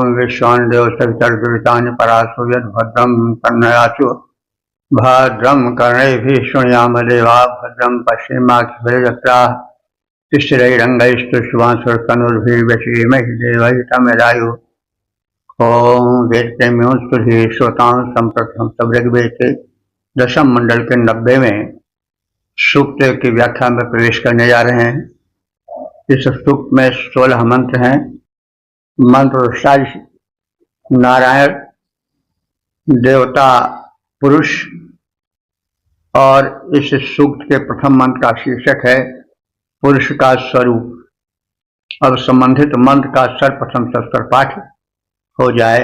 ओम विश्वान् देव सवितर्दुरितानि परासो यद्भद्रं तन्नयाचु भद्रं कर्णैभिः शृणुयाम देवा भद्रं पश्येमाक्षभिर्यत्राः तिष्ठिरैरङ्गैस्तुष्टुवांसुरतनुर्भिर्व्यसीमहि देवहितमेदायुः। ओम वेदमेस्तुहि श्रोतां संप्रथम ऋग्वेद दशम मंडल के 90वें सूक्त की व्याख्या में प्रवेश करने जा रहे हैं। इस सूक्त में 16 मंत्र हैं। मंत्र नारायण देवता पुरुष, और इस सूक्त के प्रथम मंत्र का शीर्षक है पुरुष का स्वरूप। अब संबंधित मंत्र का सर्वप्रथम संस्कार पाठ हो जाए।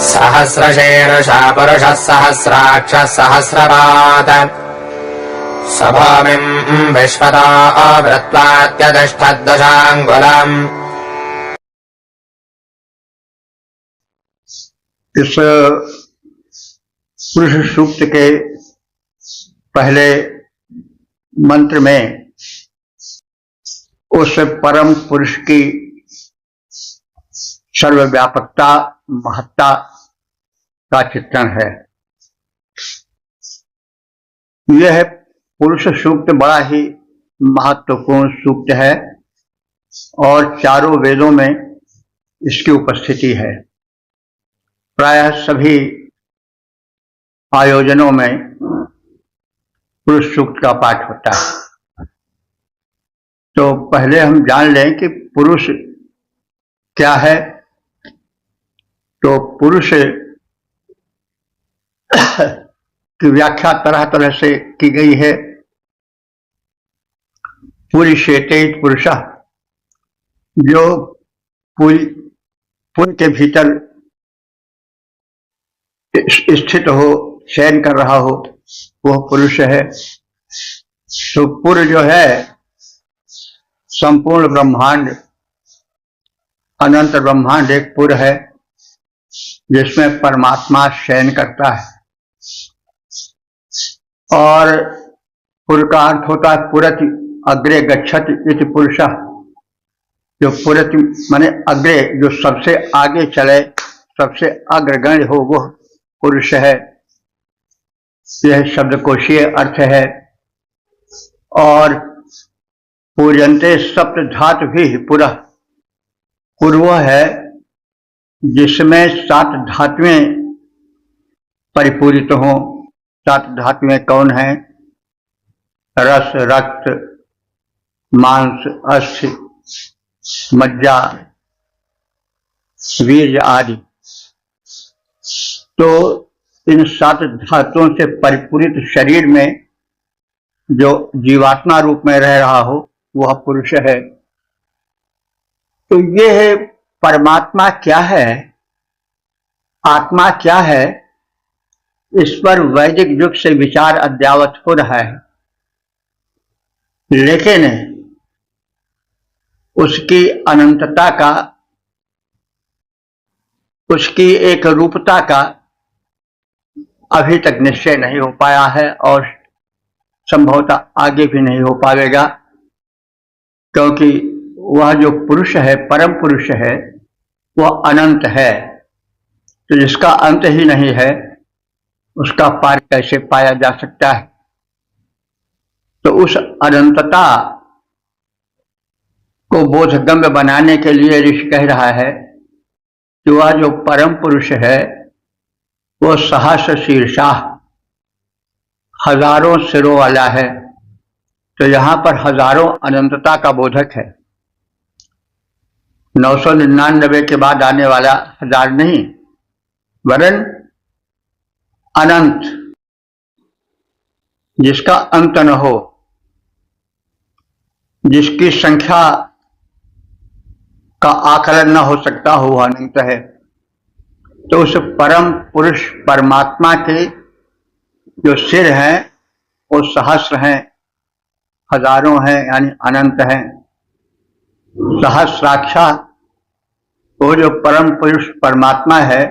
सहस्रशीर्षः पुरुषः सहस्राक्षः सहस्रपात् सभूमिं विश्वतो वृत्वात्यतिष्ठद्दशाङ्गुलम्। इस पुरुष सूक्त के पहले मंत्र में उस परम पुरुष की सर्वव्यापकता महत्ता का चित्रण है। यह पुरुष सूक्त बड़ा ही महत्वपूर्ण सूक्त है और चारों वेदों में इसकी उपस्थिति है। प्रायः सभी आयोजनों में पुरुष सूक्त का पाठ होता है। तो पहले हम जान लें कि पुरुष क्या है। तो पुरुष की व्याख्या तरह तरह से की गई है। पुरुषेते पुरुषः, जो पुर के भीतर स्थित हो, शयन कर रहा हो, वह पुरुष है। तो पुर जो है संपूर्ण ब्रह्मांड, अनंत ब्रह्मांड एक पुर है जिसमें परमात्मा शयन करता है। और पुर का अर्थ होता है पुरति अग्रे गच्छति इति पुरुषः। जो पुरति माने अग्रे, जो सबसे आगे चले, सबसे अग्रगण्य हो, वह पुरुष है। यह शब्दकोशीय अर्थ है। और पूर्यन्ते सप्त धातु भी पुरः, पूर्व है जिसमें 7 धातुएं परिपूरित हों। 7 धातुएं कौन हैं? रस, रक्त, मांस, अस्थि, मज्जा, वीर्य आदि। तो इन 7 धातुओं से परिपूरित शरीर में जो जीवात्मा रूप में रह रहा हो, वह पुरुष है। तो ये है परमात्मा क्या है, आत्मा क्या है, इस पर वैदिक युग से विचार अद्यावत हो रहा है। लेकिन उसकी अनंतता का, उसकी एक रूपता का अभी तक निश्चय नहीं हो पाया है और संभवतः आगे भी नहीं हो पाएगा, क्योंकि वह जो पुरुष है, परम पुरुष है, वह अनंत है। तो जिसका अंत ही नहीं है, उसका पार कैसे पाया जा सकता है? तो उस अनंतता को बोधगम्य बनाने के लिए ऋषि कह रहा है कि वह जो परम पुरुष है वह सहस्र शीर्षा, हजारों सिरों वाला है। तो यहां पर हजारों अनंतता का बोधक है। 999 के बाद आने वाला 1000 नहीं, वरन अनंत, जिसका अंत न हो, जिसकी संख्या का आकलन न हो सकता हो, वह अनंत है। तो उस परम पुरुष परमात्मा के जो सिर हैं वो सहस्र हैं, हजारों हैं, यानी अनंत हैं। सहस्राक्षा, वो जो परम पुरुष परमात्मा है,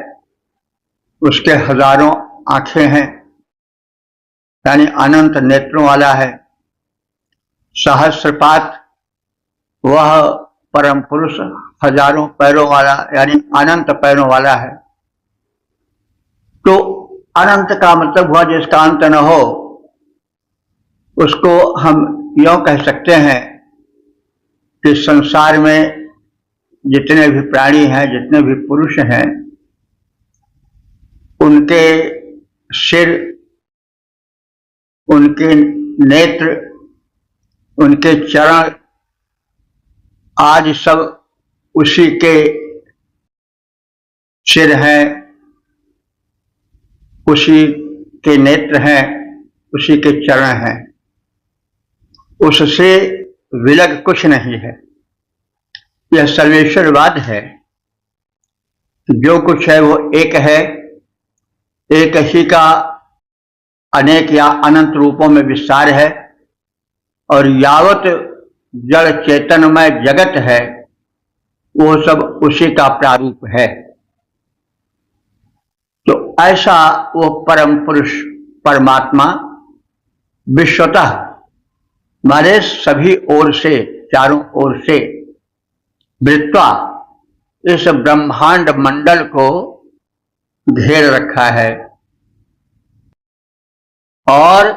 उसके हजारों आंखें हैं, यानी अनंत नेत्रों वाला है। सहस्रपात, वह परम पुरुष हजारों पैरों वाला यानी अनंत पैरों वाला है। तो अनंत का मतलब हुआ जिसका अंत न हो, उसको हम यूं कह सकते हैं कि संसार में जितने भी प्राणी हैं, जितने भी पुरुष हैं, उनके सिर, उनके नेत्र, उनके चरण आज सब उसी के सिर हैं, उसी के नेत्र हैं, उसी के चरण हैं। उससे विलग कुछ नहीं है। यह सर्वेश्वरवाद है। जो कुछ है वो एक है, एक ही का अनेक या अनंत रूपों में विस्तार है, और यावत जड़ चेतनमय जगत है वो सब उसी का प्रारूप है। तो ऐसा वो परम पुरुष परमात्मा विश्वतः माने सभी ओर से, चारों ओर से वृत्वा इस ब्रह्मांड मंडल को घेर रखा है, और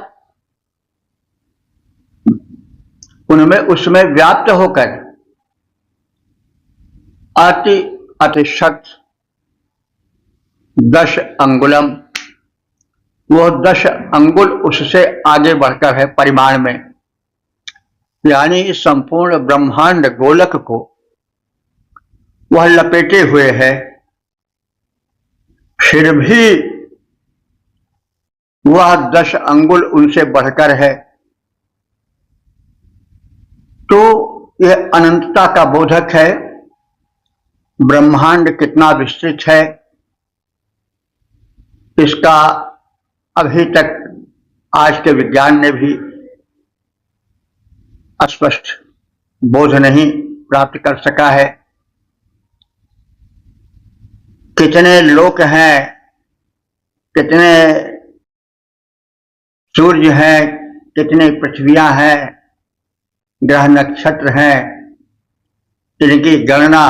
उनमें उसमें व्याप्त होकर अति अतिशत 10 अंगुलम, वो 10 अंगुल उससे आगे बढ़कर है परिमाण में, यानी इस संपूर्ण ब्रह्मांड गोलक को वह लपेटे हुए है। फिर भी वह 10 अंगुल उनसे बढ़कर है। तो यह अनंतता का बोधक है। ब्रह्मांड कितना विस्तृत है इसका अभी तक आज के विज्ञान ने भी स्पष्ट बोध नहीं प्राप्त कर सका है। कितने लोक हैं, कितने सूर्य हैं, कितनी पृथ्वियां हैं, ग्रह नक्षत्र हैं, इनकी गणना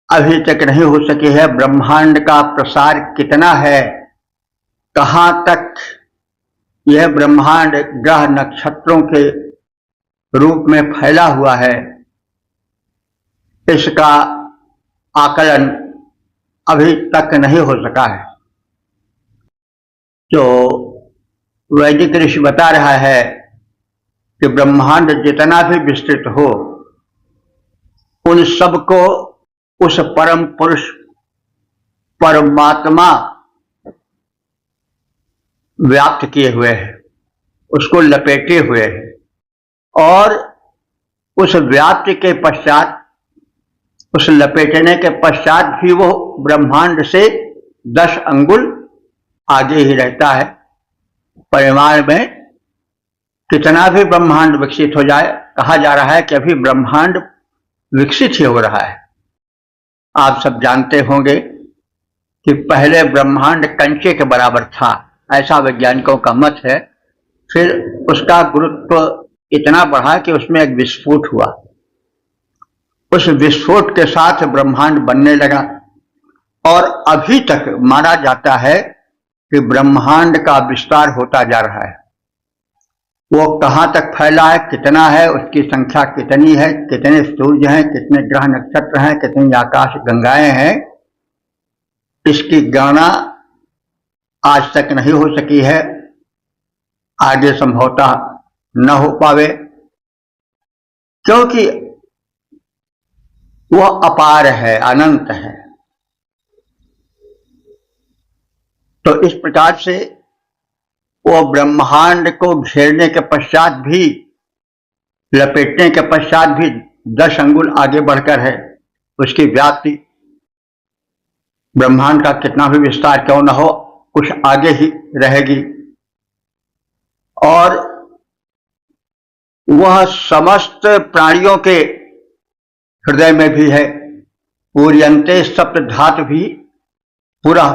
अभी तक नहीं हो सकी है। ब्रह्मांड का प्रसार कितना है, कहां तक यह ब्रह्मांड ग्रह नक्षत्रों के रूप में फैला हुआ है, इसका आकलन अभी तक नहीं हो सका है। तो वैदिक ऋषि बता रहा है कि ब्रह्मांड जितना भी विस्तृत हो, उन सबको उस परम पुरुष परमात्मा व्याप्त किए हुए है, उसको लपेटे हुए है, और उस व्याप्ति के पश्चात, उस लपेटने के पश्चात भी वो ब्रह्मांड से 10 अंगुल आगे ही रहता है परिमाण में। कितना भी ब्रह्मांड विकसित हो जाए, कहा जा रहा है कि अभी ब्रह्मांड विकसित ही हो रहा है। आप सब जानते होंगे कि पहले ब्रह्मांड कंचे के बराबर था, ऐसा वैज्ञानिकों का मत है। फिर उसका गुरुत्व इतना बढ़ा कि उसमें एक विस्फोट हुआ। उस विस्फोट के साथ ब्रह्मांड बनने लगा, और अभी तक माना जाता है कि ब्रह्मांड का विस्तार होता जा रहा है। वो कहां तक फैला है, कितना है, उसकी संख्या कितनी है, कितने सूर्य हैं, कितने ग्रह नक्षत्र हैं, कितनी आकाश गंगाएं हैं, इसकी गणना आज तक नहीं हो सकी है, आगे संभवतः न हो पावे, क्योंकि वह अपार है, अनंत है। तो इस प्रकार से वो ब्रह्मांड को घेरने के पश्चात भी, लपेटने के पश्चात भी 10 अंगुल आगे बढ़कर है। उसकी व्याप्ति, ब्रह्मांड का कितना भी विस्तार क्यों न हो, कुछ आगे ही रहेगी, और वह समस्त प्राणियों के हृदय में भी है। पूर्यन्ते सप्त धातु भी पूरा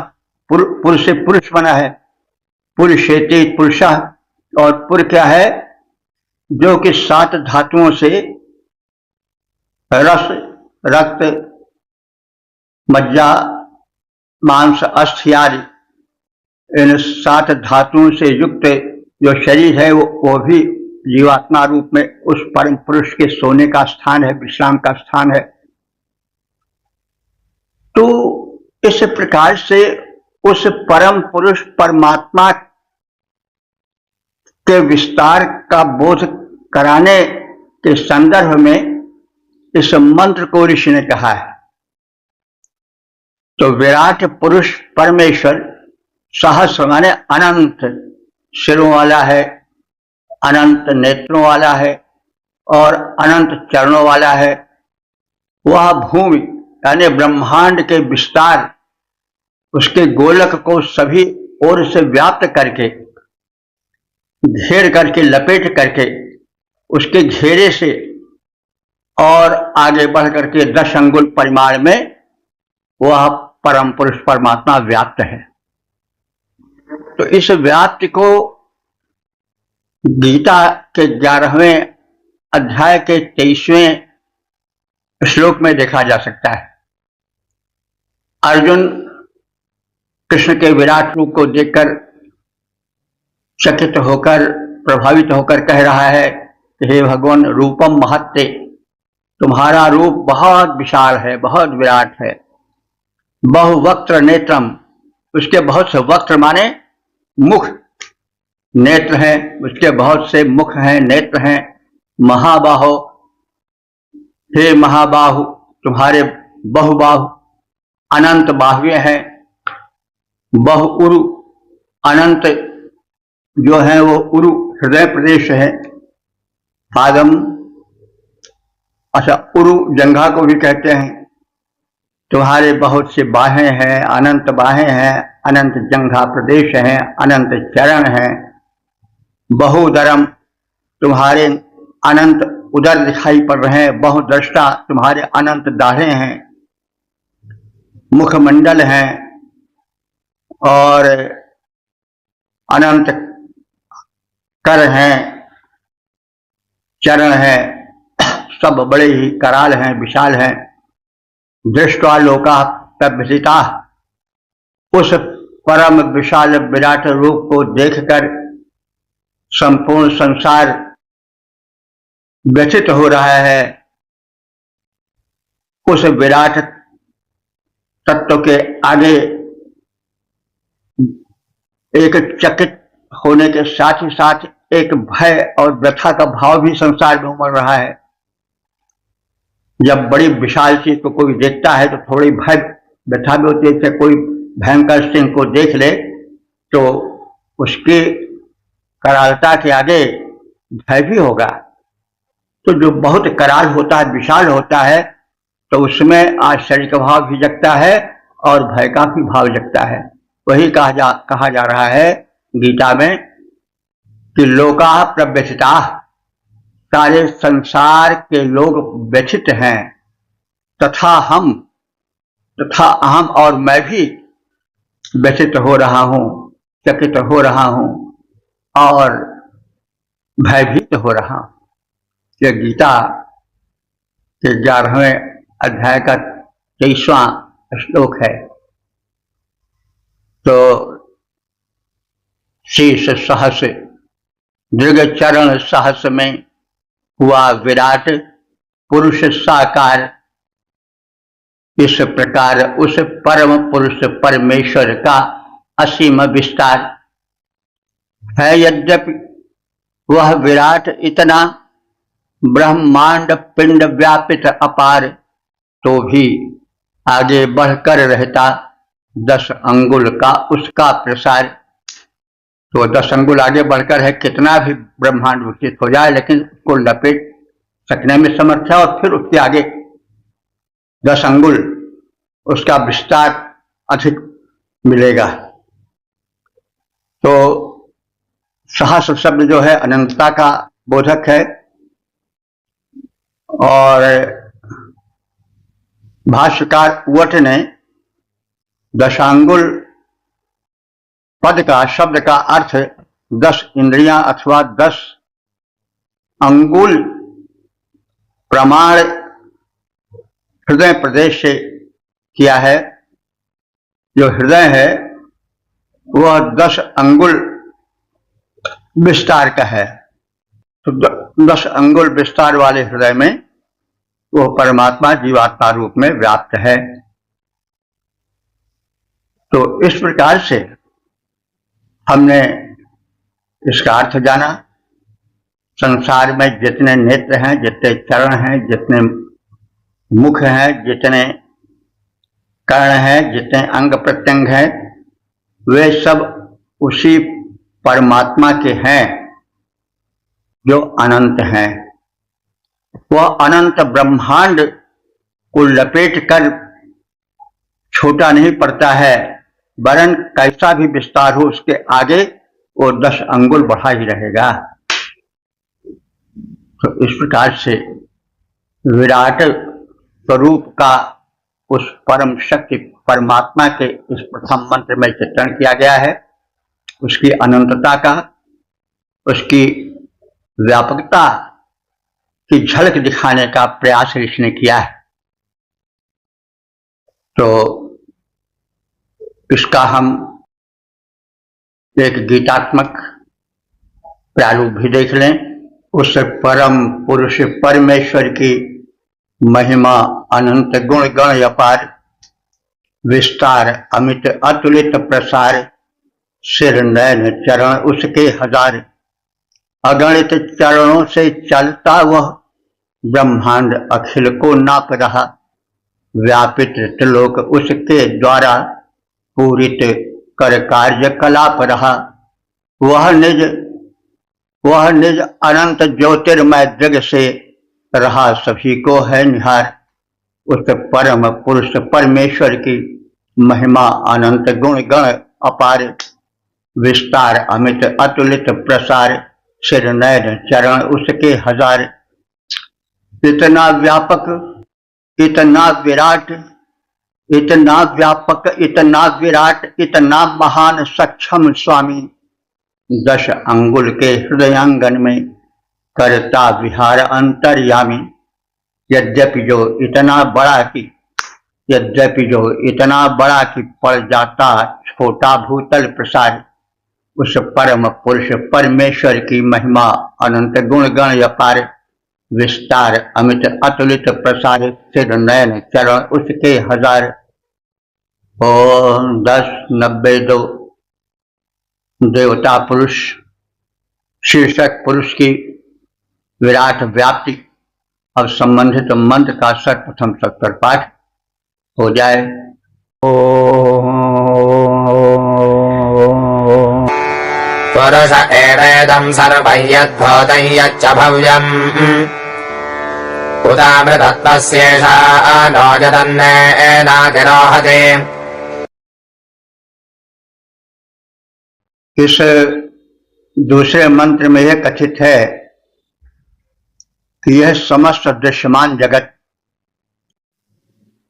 पुर से पुरुष बना है, पुरुषेति पुरुषः, और पुर क्या है, जो कि 7 धातुओं से रस, रक्त, मज्जा, मांस, अस्थि आदि इन 7 धातुओं से युक्त जो शरीर है वो भी जीवात्मा रूप में उस परम पुरुष के सोने का स्थान है, विश्राम का स्थान है। तो इस प्रकार से उस परम पुरुष परमात्मा के विस्तार का बोध कराने के संदर्भ में इस मंत्र को ऋषि ने कहा है। तो विराट पुरुष परमेश्वर सहस्र माने अनंत सिरों वाला है, अनंत नेत्रों वाला है और अनंत चरणों वाला है। वह भूमि यानी ब्रह्मांड के विस्तार, उसके गोलक को सभी ओर से व्याप्त करके, घेर करके, लपेट करके, उसके घेरे से और आगे बढ़ करके 10 अंगुल परिमाण में वह परम पुरुष परमात्मा व्याप्त है। तो इस व्याप्ति को गीता के 11वें अध्याय के 23वें श्लोक में देखा जा सकता है। अर्जुन कृष्ण के विराट रूप को देखकर चकित होकर, प्रभावित होकर कह रहा है कि हे भगवान, रूपम महत्ते, तुम्हारा रूप बहुत विशाल है, बहुत विराट है। बहुवक्त्र नेत्रम, उसके बहुत से वक्त्र माने मुख, नेत्र हैं, उसके बहुत से मुख हैं, नेत्र हैं। महाबाहो, हे महाबाहु, तुम्हारे बहुबाहु अनंत बाहुएं हैं। बहुउरु, अनंत जो है वो उरु हृदय प्रदेश है। पादम, अच्छा उरु जंघा को भी कहते हैं। तुम्हारे बहुत से बाहें हैं, अनंत बाहें हैं, अनंत जंघा प्रदेश हैं, अनंत चरण हैं। बहुदरम, तुम्हारे अनंत उदर दिखाई पड़ रहे हैं। बहुदृष्टा, तुम्हारे अनंत दाढ़ें हैं। मुखमंडल हैं और अनंत कर हैं, चरण हैं, सब बड़े ही कराल हैं, विशाल हैं। दृष्टवा लोका प्रभृता, उस परम विशाल विराट रूप को देखकर संपूर्ण संसार व्यथित हो रहा है। उस विराट तत्व के आगे एक चकित होने के साथ ही साथ एक भय और व्यथा का भाव भी संसार में उमड़ रहा है। जब बड़ी विशाल चीज को कोई देखता है तो थोड़ी भय व्यथा भी होती है। कोई भयंकर सिंह को देख ले तो उसकी करालता के आगे भय भी होगा। तो जो बहुत कराल होता है, विशाल होता है, तो उसमें आश्चर्य का भाव भी जगता है और भय का भी भाव जगता है। वही कहा जा रहा है गीता में कि लोका प्रव्यथिता, सारे संसार के लोग व्यथित हैं। तथा अहम, और मैं भी व्यथित हो रहा हूं, चकित हो रहा हूं और भयभीत हो रहा हूं। यह गीता के 11वें अध्याय का 23वां श्लोक है। तो शीर्ष सहस, दृग चरण सहस में हुआ विराट पुरुष साकार। इस प्रकार उस परम पुरुष परमेश्वर का असीम विस्तार है। यद्यपि वह विराट इतना ब्रह्मांड पिंड व्यापित अपार, तो भी आगे बढ़कर रहता 10 अंगुल का उसका प्रसार। तो 10 अंगुल आगे बढ़कर है, कितना भी ब्रह्मांड विकसित हो जाए लेकिन उसको लपेट सकने में समर्थ है। और फिर उसके आगे 10 अंगुल उसका विस्तार अधिक मिलेगा। तो सहस शब्द जो है अनंतता का बोधक है। और भाष्यकार उवट ने दशांगुल पद का, शब्द का अर्थ 10 इंद्रियां अथवा 10 अंगुल प्रमाण हृदय प्रदेश से किया है। जो हृदय है वह 10 अंगुल विस्तार का है, तो 10 अंगुल विस्तार वाले हृदय में वो परमात्मा जीवात्मा रूप में व्याप्त है। तो इस प्रकार से हमने इसका अर्थ जाना। संसार में जितने नेत्र हैं, जितने चरण हैं, जितने मुख हैं, जितने कर्ण हैं, जितने अंग प्रत्यंग हैं, वे सब उसी परमात्मा के हैं जो अनंत हैं। वह अनंत ब्रह्मांड को लपेट कर छोटा नहीं पड़ता है, वरन कैसा भी विस्तार हो उसके आगे वो 10 अंगुल बढ़ा ही रहेगा। तो इस प्रकार से विराट स्वरूप का उस परम शक्ति परमात्मा के इस प्रथम मंत्र में चित्रण किया गया है। उसकी अनंतता का, उसकी व्यापकता की झलक दिखाने का प्रयास ऋषि ने किया है। तो इसका हम एक गीतात्मक प्रारूप भी देख लें। उस परम पुरुष परमेश्वर की महिमा अनंत गुण गण अपार, विस्तार अमित अतुलित प्रसार, सिर नयन चरण उसके हजार, अगणित चरणों से चलता वह ब्रह्मांड अखिल को नाप रहा, व्यापित त्रिलोक उसके द्वारा पूरित कर कार्य कलाप रहा। वह निज अनंत ज्योतिर्मय दृग से रहा सभी को है निहार। उस परम पुरुष परमेश्वर की महिमा अनंत गुण गण अपार, विस्तार अमित अतुलित प्रसार, सिर नयन चरण उसके हजार। इतना व्यापक, इतना विराट, इतना व्यापक, इतना विराट, इतना महान सक्षम स्वामी 10 अंगुल के हृदयांगन में करता विहार अंतर्यामी। यद्यपि जो इतना बड़ा कि पड़ जाता छोटा भूतल प्रसार, उस परम पुरुष परमेश्वर की महिमा अनंत गुण गण अपार, विस्तार अमित अतुलित प्रसार, सिर नयन चरण उसके हजार। ओम 1092 देवता पुरुष शीर्षक पुरुष की विराट व्याप्ति और संबंधित मंत्र का सर्वप्रथम सत्तर पाठ हो जाए। पुरुष एवेदं सर्वं यद्भूतं यच्च भव्यम्, उदामृतत्वस्येषा नो यदन्नेनातिरोहते। इस दूसरे मंत्र में यह कथित है कि यह समस्त दृश्यमान जगत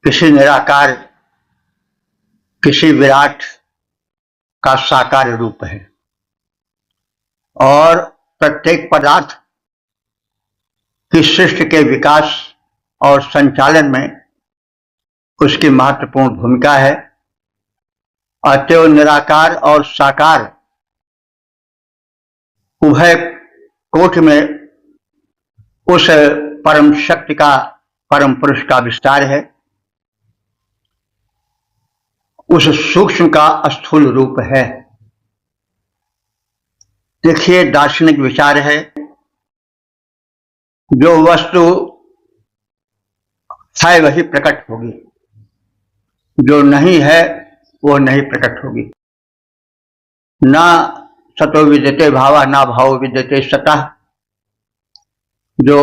किसी निराकार, किसी विराट का साकार रूप है और प्रत्येक पदार्थ की सृष्टि के विकास और संचालन में उसकी महत्वपूर्ण भूमिका है। अतएव निराकार और साकार उभय कोटि में उस परम शक्ति का, परम पुरुष का विस्तार है। उस सूक्ष्म का स्थूल रूप है। देखिए, दार्शनिक विचार है, जो वस्तु है वही प्रकट होगी, जो नहीं है वो नहीं प्रकट होगी। ना सतो विद्यते भावा ना भाव विद्यते सतः। जो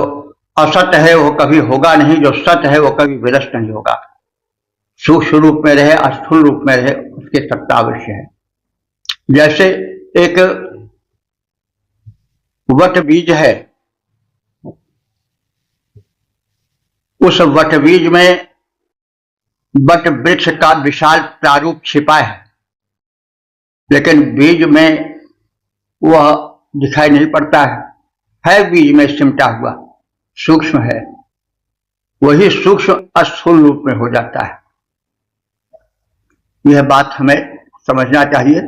असत है वो कभी होगा नहीं, जो सत है वो कभी विनष्ट नहीं होगा। सूक्ष्म रूप में रहे, स्थूल रूप में रहे, उसकी सत्ता अवश्य है। जैसे एक वट बीज है, उस वट बीज में वट वृक्ष का विशाल प्रारूप छिपा है, लेकिन बीज में वह दिखाई नहीं पड़ता है बीज में सिमटा हुआ, सूक्ष्म है। वही सूक्ष्म स्थूल रूप में हो जाता है। यह बात हमें समझना चाहिए।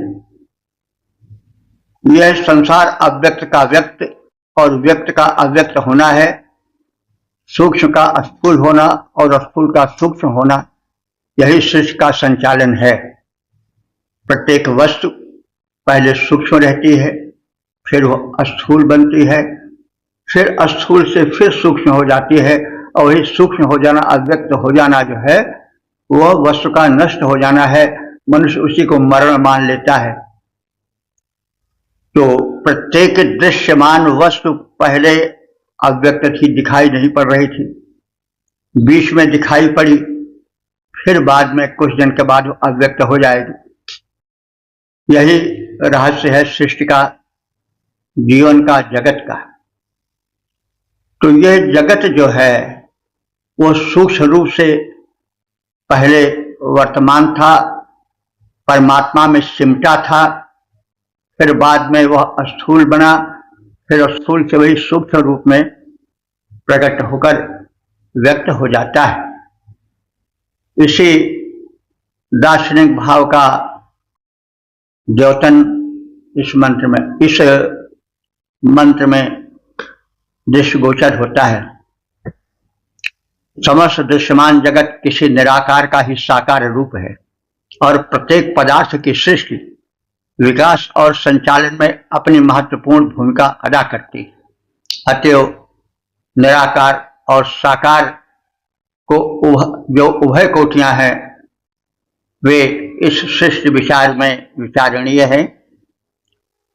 यह संसार अव्यक्त का व्यक्त और व्यक्त का अव्यक्त होना है, सूक्ष्म का स्थूल होना और स्थूल का सूक्ष्म होना, यही सृष्टि का संचालन है। प्रत्येक वस्तु पहले सूक्ष्म रहती है, फिर वह स्थूल बनती है, फिर स्थूल से फिर सूक्ष्म हो जाती है, और वही सूक्ष्म हो जाना, अव्यक्त हो जाना जो है वह वस्तु का नष्ट हो जाना है। मनुष्य उसी को मरण मान लेता है। तो प्रत्येक दृश्यमान वस्तु पहले अव्यक्त थी, दिखाई नहीं पड़ रही थी, बीच में दिखाई पड़ी, फिर बाद में कुछ दिन के बाद अव्यक्त हो जाएगी। यही रहस्य है सृष्टि का, जीवन का, जगत का। तो यह जगत जो है वो सूक्ष्म रूप से पहले वर्तमान था, परमात्मा में सिमटा था, फिर बाद में वह स्थूल बना, फिर स्थूल से वही सूक्ष्म रूप में प्रकट होकर व्यक्त हो जाता है। इसी दार्शनिक भाव का द्योतन इस मंत्र में दृष्टिगोचर होता है। समस्त दृश्यमान जगत किसी निराकार का ही साकार रूप है और प्रत्येक पदार्थ की सृष्टि, विकास और संचालन में अपनी महत्वपूर्ण भूमिका अदा करती है। अतएव निराकार और साकार को जो उभय कोटियां हैं वे इस सृष्टि विचार में विचारणीय है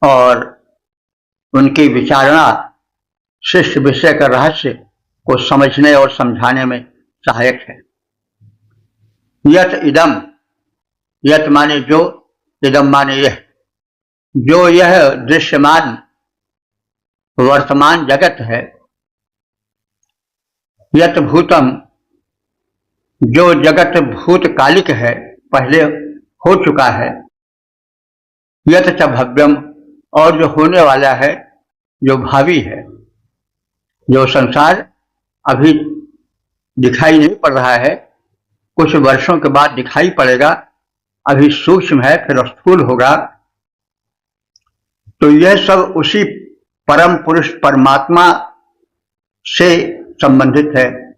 और उनकी विचारणा सृष्टि विषय का रहस्य को समझने और समझाने में सहायक है। यत इदम, यत माने जो, इदम माने यह, जो यह दृश्यमान वर्तमान जगत है, यत भूतम, जो जगत भूतकालिक है, पहले हो चुका है, यत च भव्यम, और जो होने वाला है, जो भावी है। जो संसार अभी दिखाई नहीं पड़ रहा है, कुछ वर्षों के बाद दिखाई पड़ेगा, अभी सूक्ष्म है, फिर स्थूल होगा। तो यह सब उसी परम पुरुष परमात्मा से संबंधित है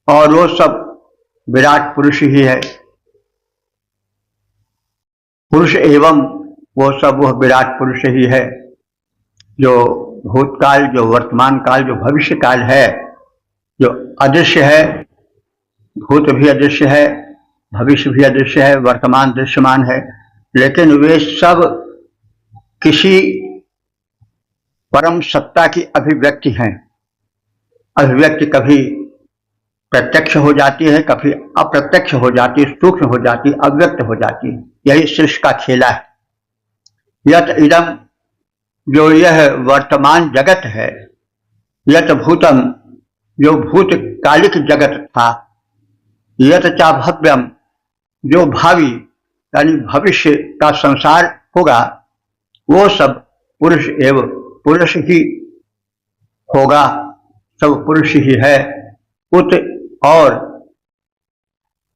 और वो सब विराट पुरुष ही है। पुरुष एवं वो सब वह विराट पुरुष ही है जो भूतकाल, जो वर्तमान काल, जो भविष्य काल है, जो अदृश्य है। भूत भी अदृश्य है, भविष्य भी अदृश्य है, वर्तमान दृश्यमान है, लेकिन वे सब किसी परम सत्ता की अभिव्यक्ति हैं। अभिव्यक्ति कभी प्रत्यक्ष हो जाती है, कभी अप्रत्यक्ष हो जाती है, सूक्ष्म हो जाती है, अव्यक्त हो जाती है। यही सृष्टि का खेला है। यत इदम, जो यह वर्तमान जगत है, यत भूतम, जो भूतकालिक जगत था, यत चा भव्यम, जो भावी यानी भविष्य का संसार होगा, वो सब पुरुष एवं पुरुष ही होगा, सब पुरुष ही है। उत, और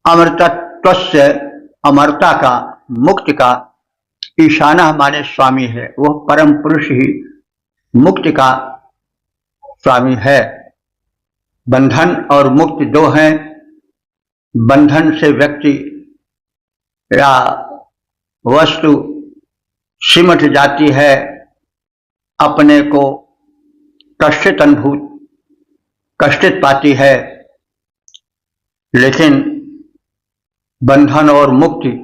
अमृतत्वस्य, अमरता का, मुक्ति का, ईशाना माने स्वामी है, वह परम पुरुष ही मुक्ति का स्वामी है। बंधन और मुक्ति दो हैं। बंधन से व्यक्ति या वस्तु सिमट जाती है, अपने को कष्टित पाती है, लेकिन बंधन और मुक्ति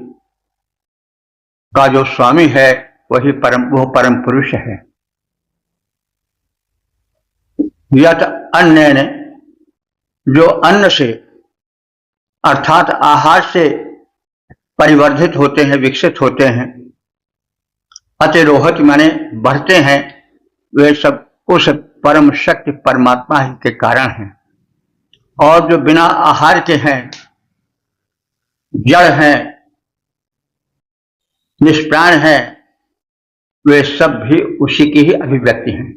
का जो स्वामी है वही वो परम पुरुष है। यत अन्य ने, जो अन्न से अर्थात आहार से परिवर्धित होते हैं, विकसित होते हैं, अतिरोहत माने बढ़ते हैं, वे सब उस परम शक्ति परमात्मा के कारण हैं। और जो बिना आहार के हैं, जड़ हैं, निष्प्राण हैं, वे सब भी उसी की ही अभिव्यक्ति हैं।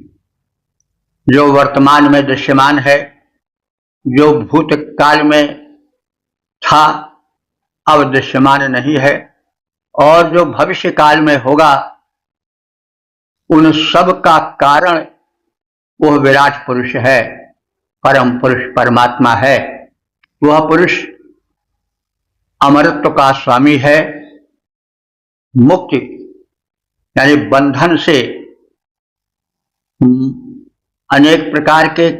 जो वर्तमान में दृश्यमान है जो भूतकाल में था अब दृश्यमान नहीं है, और जो भविष्य काल में होगा उन सब का कारण वह विराट पुरुष है, परम पुरुष परमात्मा है। वह पुरुष अमरत्व का स्वामी है, मुक्ति यानी बंधन से, अनेक प्रकार के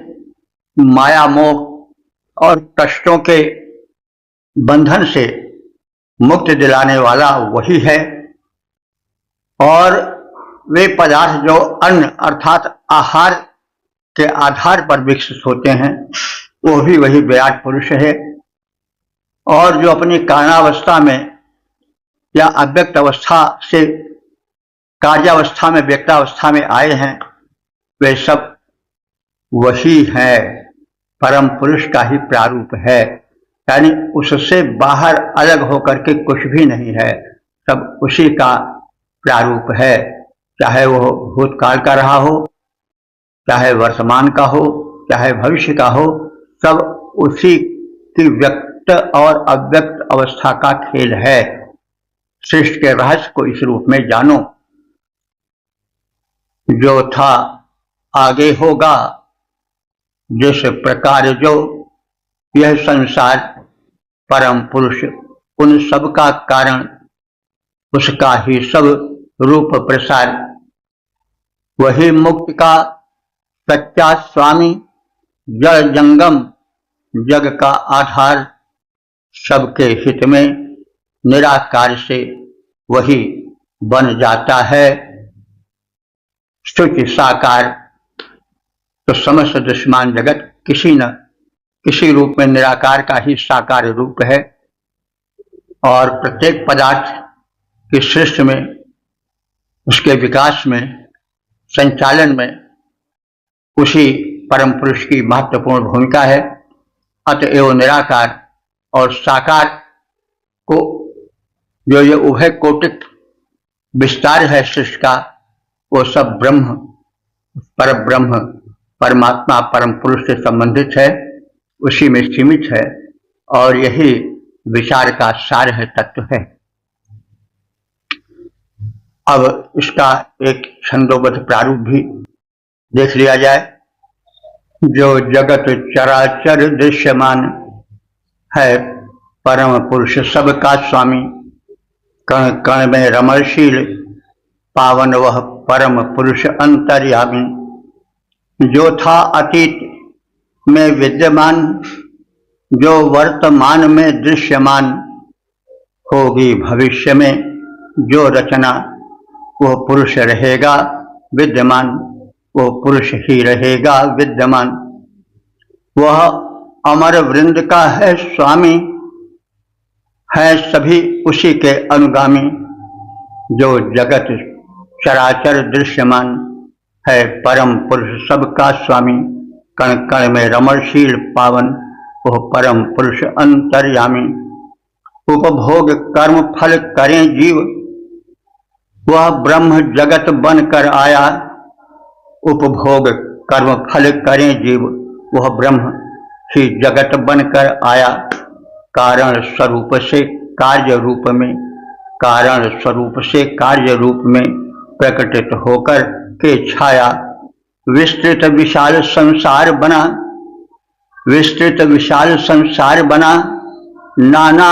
माया मोह और कष्टों के बंधन से मुक्ति दिलाने वाला वही है। और वे पदार्थ जो अन्न अर्थात आहार के आधार पर विकसित होते हैं वो भी वही विराट पुरुष है। और जो अपनी कारणावस्था में या अव्यक्त अवस्था से कार्यावस्था में व्यक्तावस्था में आए हैं वे सब वही है, परम पुरुष का ही प्रारूप है। यानी उससे बाहर अलग होकर के कुछ भी नहीं है, सब उसी का प्रारूप है। चाहे वो भूतकाल का रहा हो, चाहे वर्तमान का हो, चाहे भविष्य का हो, सब उसी की व्यक्त और अव्यक्त अवस्था का खेल है। सृष्टि के रहस्य को इस रूप में जानो। जो था आगे होगा, जिस प्रकार जो यह संसार परम पुरुष उन सब का कारण, उसका ही सब रूप प्रसार, वही मुक्ति का सच्चा स्वामी, जड़ जंगम जग का आधार, सबके हित में निराकार से वही बन जाता है स्तुति साकार। तो समस्त दृश्यमान जगत किसी न किसी रूप में निराकार का ही साकार रूप है, और प्रत्येक पदार्थ की सृष्टि में, उसके विकास में, संचालन में उसी परम पुरुष की महत्वपूर्ण भूमिका है। अतएव निराकार और साकार को जो ये उभय कोटिक विस्तार है सृष्टि का, वो सब ब्रह्म, पर ब्रह्म परमात्मा परम पुरुष से संबंधित है, उसी में सीमित है, और यही विचार का सार है, तत्व है। अब इसका एक छंदोबद्ध प्रारूप भी देख लिया जाए। जो जगत चराचर दृश्यमान है, परम पुरुष सबका स्वामी, कण कण में रमणशील पावन वह परम पुरुष अंतर्यामी। जो था अतीत में विद्यमान, जो वर्तमान में दृश्यमान, होगी भविष्य में जो रचना, वह पुरुष रहेगा विद्यमान, वो पुरुष ही रहेगा विद्यमान। वह अमर वृंद का है स्वामी, है सभी उसी के अनुगामी। जो जगत चराचर दृश्यमान है, परम पुरुष सबका स्वामी, कण कण में रमणशील पावन, वह परम पुरुष अंतर्यामी। उपभोग कर्म फल करें जीव, वह ब्रह्म जगत बनकर आया। उपभोग कर्म फल करें जीव, वह ब्रह्म ही जगत बनकर आया। कारण स्वरूप से कार्य रूप में, कारण स्वरूप से कार्य रूप में प्रकटित होकर के छाया। विस्तृत विशाल संसार बना, विस्तृत विशाल संसार बना, नाना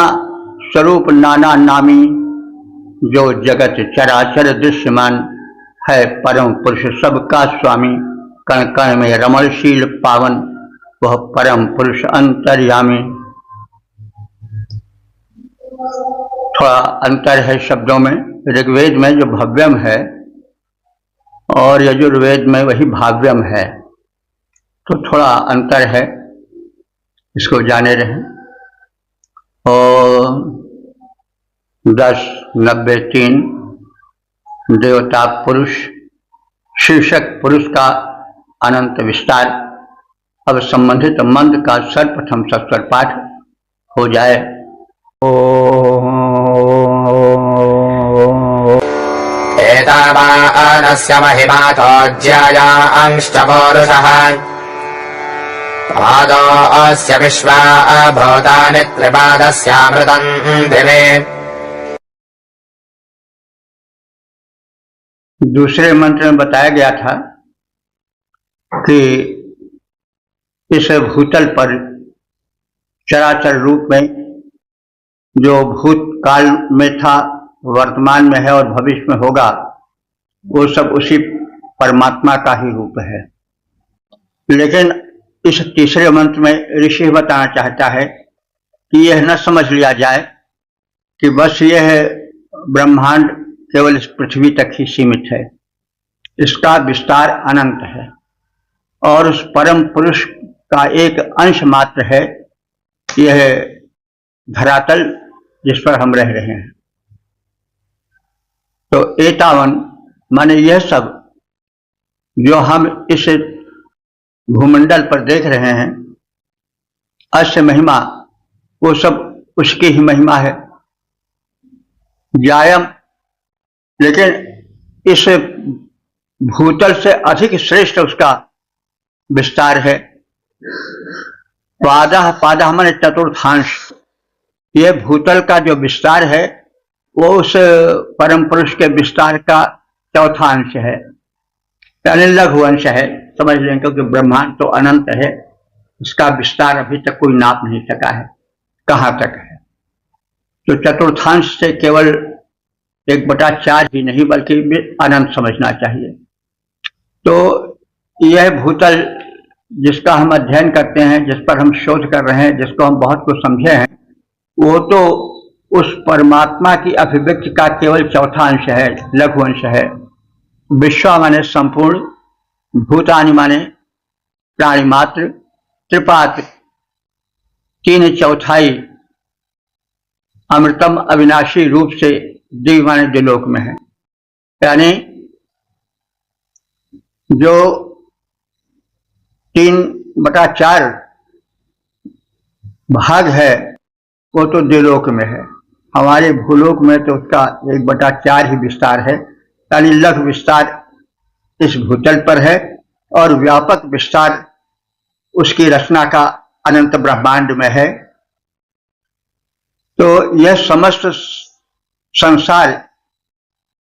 स्वरूप नाना नामी। जो जगत चराचर दृश्यमान है, परम पुरुष सबका स्वामी, कण कण में रमणशील पावन, वह परम पुरुष अंतर्यामी। थोड़ा अंतर है शब्दों में। ऋग्वेद में जो भव्यम है और यजुर्वेद में वही भाव्यम है, तो थोड़ा अंतर है, इसको जाने रहें। और 10:93 देवता पुरुष शीर्षक पुरुष का अनंत विस्तार। अब संबंधित मंत्र का सर्वप्रथम सत्वर पाठ हो जाए। एतावानस्य महिमातो ज्यायांश्च पौरुषः पादोऽस्य विश्वा भूतानि त्रिपादस्यामृतम् दिवे। दूसरे मंत्र में बताया गया था कि इस भूतल पर चराचर रूप में जो भूतकाल में था, वर्तमान में है और भविष्य में होगा, वो सब उसी परमात्मा का ही रूप है। लेकिन इस तीसरे मंत्र में ऋषि बताना चाहता है कि यह न समझ लिया जाए कि बस यह ब्रह्मांड केवल इस पृथ्वी तक ही सीमित है। इसका विस्तार अनंत है और उस परम पुरुष का एक अंश मात्र है यह धरातल जिस पर हम रह रहे हैं। तो एतावन माने यह सब जो हम इस भूमंडल पर देख रहे हैं, अस्य महिमा, वो सब उसकी ही महिमा है। जायम, लेकिन इस भूतल से अधिक श्रेष्ठ उसका विस्तार है। पादः माने चतुर्थांश, यह भूतल का जो विस्तार है वो उस परम पुरुष के विस्तार का चौथा अंश है, यानी लघु अंश है, समझ लें, क्योंकि ब्रह्मांड तो अनंत है, इसका विस्तार अभी तक कोई नाप नहीं सका है कहाँ तक है। तो चतुर्थांश से केवल 1/4 ही नहीं बल्कि अनंत समझना चाहिए। तो यह भूतल जिसका हम अध्ययन करते हैं, जिस पर हम शोध कर रहे हैं, जिसको हम बहुत कुछ समझे हैं, वो तो उस परमात्मा की अभिव्यक्ति का केवल चौथा अंश है, लघु अंश है। विश्व माने संपूर्ण, भूतानि माने प्राणी मात्र, त्रिपात 3/4 अमृतम अविनाशी रूप से दिव्य माने द्विलोक में है। यानी जो 3/4 भाग है वो तो द्विलोक में है। हमारे भूलोक में तो उसका 1/4 ही विस्तार है, यानी लघु विस्तार इस भूतल पर है और व्यापक विस्तार उसकी रचना का अनंत ब्रह्मांड में है। तो यह समस्त संसार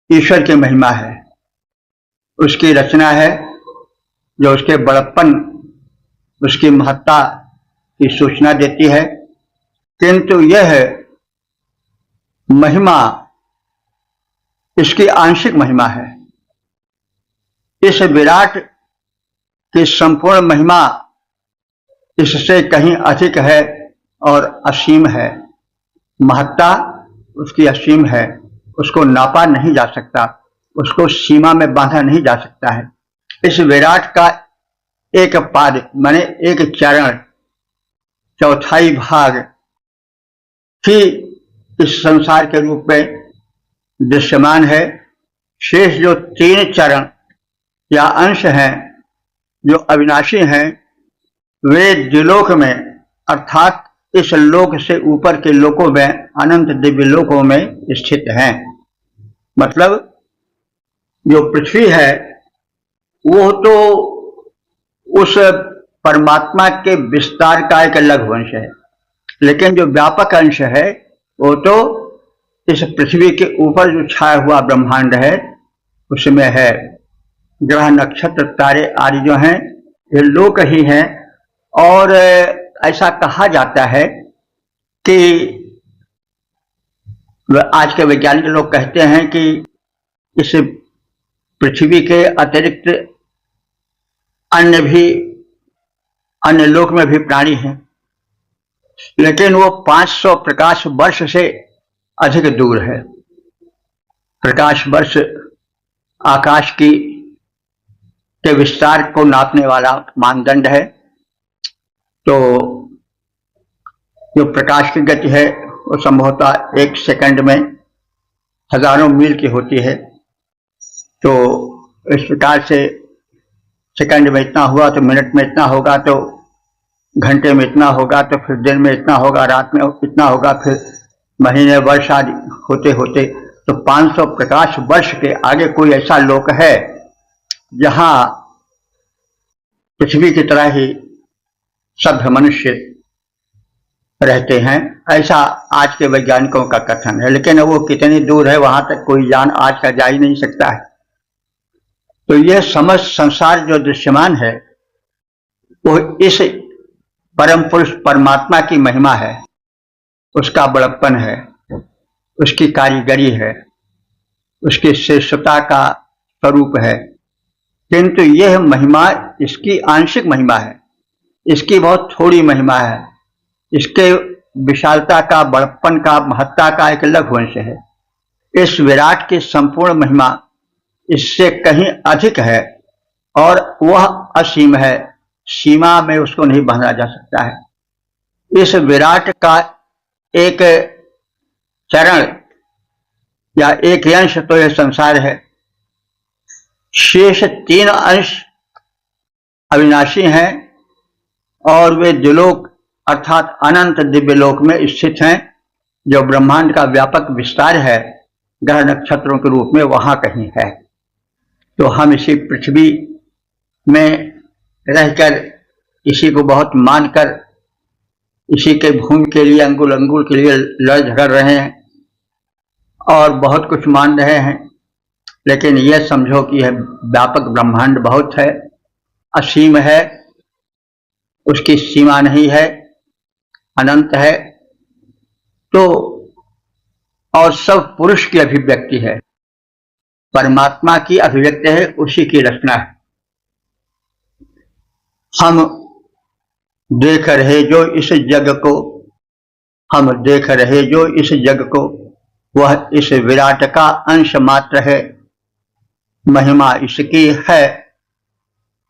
ईश्वर की महिमा है, उसकी रचना है, जो उसके बड़प्पन, उसकी महत्ता की सूचना देती है। किंतु यह महिमा इसकी आंशिक महिमा है। इस विराट की संपूर्ण महिमा इससे कहीं अधिक है और असीम है। महत्ता उसकी असीम है, उसको नापा नहीं जा सकता, उसको सीमा में बांधा नहीं जा सकता है। इस विराट का एक पाद माने एक चरण, चौथाई भाग ही इस संसार के रूप में दृश्यमान है। शेष जो 3 चरण या अंश हैं, जो अविनाशी हैं, वे द्विलोक में अर्थात इस लोक से ऊपर के लोकों में, अनंत दिव्य लोकों में स्थित हैं। मतलब जो पृथ्वी है वो तो उस परमात्मा के विस्तार का एक लघु अंश है, लेकिन जो व्यापक अंश है वो तो इस पृथ्वी के ऊपर जो छाया हुआ ब्रह्मांड है उसमें है। ग्रह नक्षत्र तारे आदि जो हैं ये लोक ही हैं। और ऐसा कहा जाता है कि आज के वैज्ञानिक लोग कहते हैं कि इस पृथ्वी के अतिरिक्त अन्य लोक में भी प्राणी हैं, लेकिन वो 500 प्रकाश वर्ष से अधिक दूर है। प्रकाश वर्ष आकाश के विस्तार को नापने वाला मानदंड है। तो जो प्रकाश की गति है वो संभवतः 1 सेकंड में हजारों मील की होती है। तो इस प्रकार से सेकंड में इतना हुआ तो मिनट में इतना होगा, तो घंटे में इतना होगा, तो फिर दिन में इतना होगा, रात में इतना होगा, फिर महीने वर्ष आदि होते होते तो 500 प्रकाश वर्ष के आगे कोई ऐसा लोक है जहां पृथ्वी की तरह ही सभ्य मनुष्य रहते हैं, ऐसा आज के वैज्ञानिकों का कथन है। लेकिन वो कितनी दूर है वहां तक कोई जान आज का जा ही नहीं सकता है। तो यह समस्त संसार जो दृश्यमान है वो इस परम पुरुष परमात्मा की महिमा है, उसका बड़प्पन है, उसकी कारीगरी है, उसकी श्रेष्ठता का स्वरूप है। किंतु यह महिमा इसकी आंशिक महिमा है, इसकी बहुत थोड़ी महिमा है, इसके विशालता का, बड़प्पन का, महत्ता का एक लघु अंश है। इस विराट की संपूर्ण महिमा इससे कहीं अधिक है और वह असीम है, सीमा में उसको नहीं बांधा जा सकता है। इस विराट का एक चरण या एक अंश तो यह संसार है, शेष 3 अंश अविनाशी हैं और वे द्विलोक अर्थात अनंत दिव्य लोक में स्थित हैं, जो ब्रह्मांड का व्यापक विस्तार है, ग्रह नक्षत्रों के रूप में वहां कहीं है। तो हम इसी पृथ्वी में रहकर इसी को बहुत मानकर इसी के भूमि के लिए अंगुल अंगुल के लिए लड़ झगड़ रहे हैं और बहुत कुछ मान रहे हैं। लेकिन यह समझो कि यह व्यापक ब्रह्मांड बहुत है, असीम है, उसकी सीमा नहीं है, अनंत है। तो और सब पुरुष की अभिव्यक्ति है, परमात्मा की अभिव्यक्ति है, उसी की रचना है। हम देख रहे जो इस जग को, हम देख रहे जो इस जग को, वह इस विराट का अंश मात्र है। महिमा इसकी है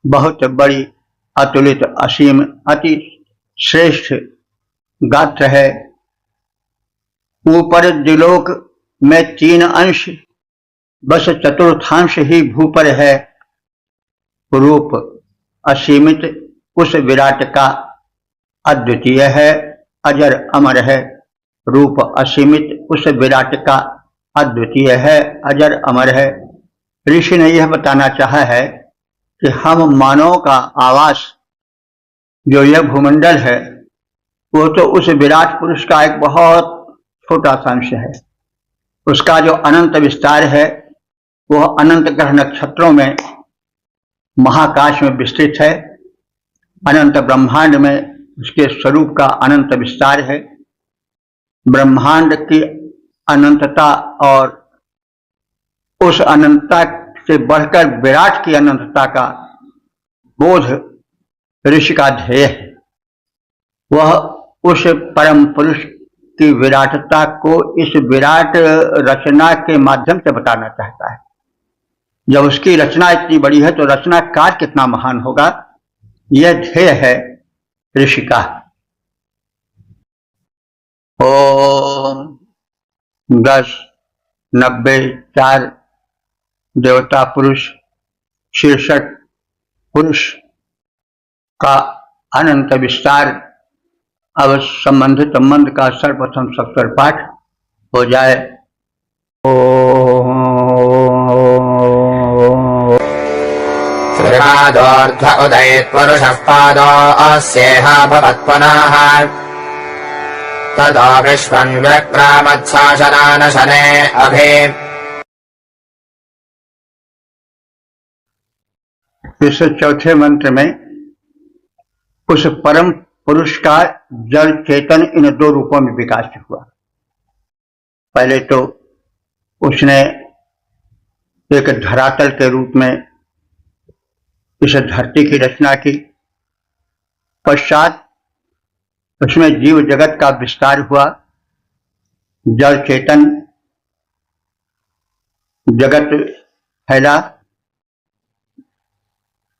बहुत बड़ी, अतुलित, असीम, अति श्रेष्ठ गात्र है। ऊपर द्विलोक में 3 अंश, बस चतुर्थांश ही भू पर है। रूप असीमित उस विराट का अद्वितीय है, अजर अमर है। रूप असीमित उस विराट का अद्वितीय है, अजर अमर है। ऋषि ने यह बताना चाहा है कि हम मानव का आवास जो यह भूमंडल है वो तो उस विराट पुरुष का एक बहुत छोटा सा अंश है। उसका जो अनंत विस्तार है वह अनंत ग्रह नक्षत्रों में, महाकाश में विस्तृत है। अनंत ब्रह्मांड में उसके स्वरूप का अनंत विस्तार है। ब्रह्मांड की अनंतता और उस अनंतता से बढ़कर विराट की अनंतता का बोध ऋषि का ध्येय है। वह उस परम पुरुष की विराटता को इस विराट रचना के माध्यम से बताना चाहता है। जब उसकी रचना इतनी बड़ी है तो रचनाकार कितना महान होगा, यह ध्येय है ऋषि का। ओम 10, 90, 4 देवता पुरुष, शीर्षक पुरुष का अनंत विस्तार। अब संबंधित मंत्र का सर्वप्रथम सत्वर पाठ हो जाए। श्रीपादोर्ध्व उदयेत् पुरुषः पादोऽस्येह भवत्पुनः ततो विश्वं व्यक्रामत्साशनानशने अभि। इस चौथे मंत्र में उस परम पुरुष का जड़ चेतन इन 2 रूपों में विकास हुआ। पहले तो उसने एक धरातल के रूप में इस धरती की रचना की, पश्चात उसमें जीव जगत का विस्तार हुआ। जड़ चेतन जगत फैला,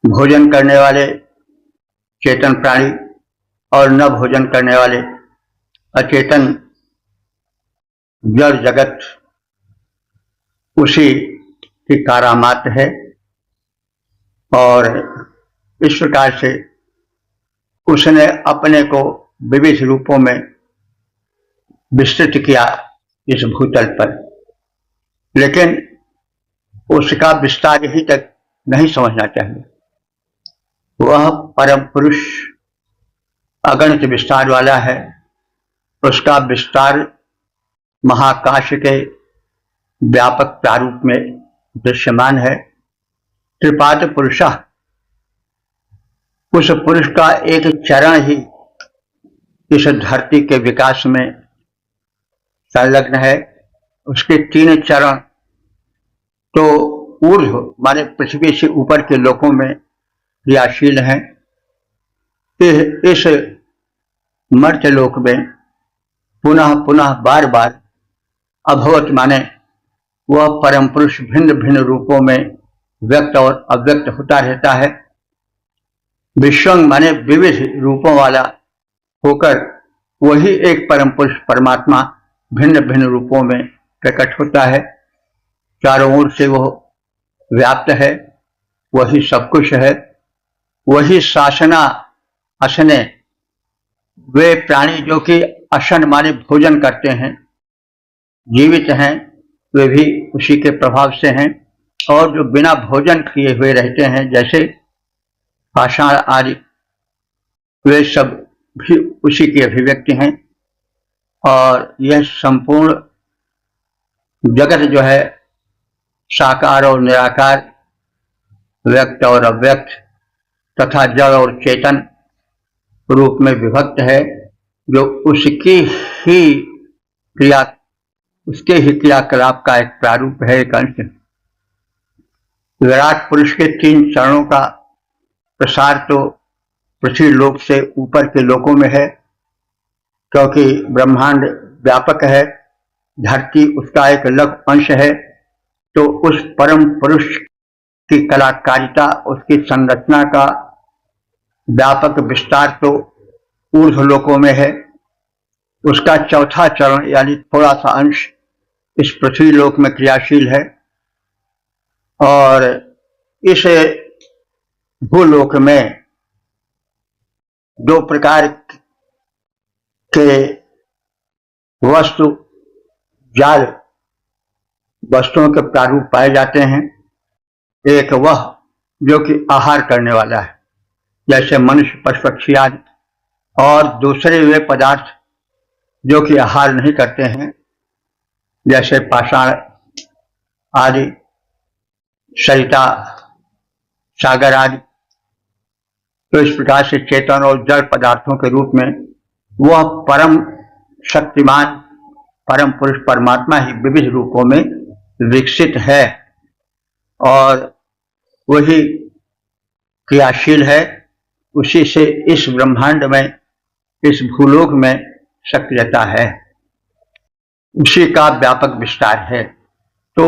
भोजन करने वाले चेतन प्राणी और न भोजन करने वाले अचेतन जड़ जगत उसी की कारामात है। और इस प्रकार से उसने अपने को विविध रूपों में विस्तृत किया इस भूतल पर। लेकिन उसका विस्तार ही तक नहीं समझना चाहिए। वह परम पुरुष अगणित विस्तार वाला है। उसका विस्तार महाकाश के व्यापक प्रारूप में दृश्यमान है। त्रिपाद पुरुष, उस पुरुष का एक चरण ही इस धरती के विकास में संलग्न है। उसके 3 चरण तो ऊर्ध्व माने पृथ्वी से ऊपर के लोकों में क्रियाशील हैं। इस मर्त्य लोक में पुनः पुनः बार बार अभवत माने वह परम पुरुष भिन्न भिन्न रूपों में व्यक्त और अव्यक्त होता रहता है। विश्वंग माने विविध रूपों वाला होकर वही एक परम पुरुष परमात्मा भिन्न भिन्न रूपों में प्रकट होता है। चारों ओर से वह व्याप्त है, वही सब कुछ है। वही शासना असने, वे प्राणी जो कि असन माने भोजन करते हैं, जीवित हैं, वे भी उसी के प्रभाव से हैं। और जो बिना भोजन किए हुए रहते हैं जैसे पाषाण आदि, वे सब भी उसी की अभिव्यक्ति हैं। और यह संपूर्ण जगत जो है साकार और निराकार, व्यक्त और अव्यक्त तथा जड़ और चेतन रूप में विभक्त है, जो उसके ही क्रियाकलाप का एक प्रारूप है, एक अंश। विराट पुरुष के 3 चरणों का प्रसार तो पृथ्वी लोक से ऊपर के लोकों में है, क्योंकि ब्रह्मांड व्यापक है, धरती उसका एक लघु अंश है। तो उस परम पुरुष की कलाकारिता, उसकी संरचना का व्यापक विस्तार तो ऊर्ध्व लोकों में है। उसका 4था चरण यानी थोड़ा सा अंश इस पृथ्वी लोक में क्रियाशील है। और इस भूलोक में 2 प्रकार के वस्तु जाल वस्तुओं के प्रारूप पाए जाते हैं। एक वह जो कि आहार करने वाला है, जैसे मनुष्य, पशु, पक्षी आदि। और दूसरे वे पदार्थ जो कि आहार नहीं करते हैं, जैसे पाषाण आदि, सरिता, सागर आदि। तो इस प्रकार से चेतन और जड़ पदार्थों के रूप में वह परम शक्तिमान परम पुरुष परमात्मा ही विविध रूपों में विकसित है और वही क्रियाशील है। उसी से इस ब्रह्मांड में, इस भूलोक में सक्रियता है, उसी का व्यापक विस्तार है। तो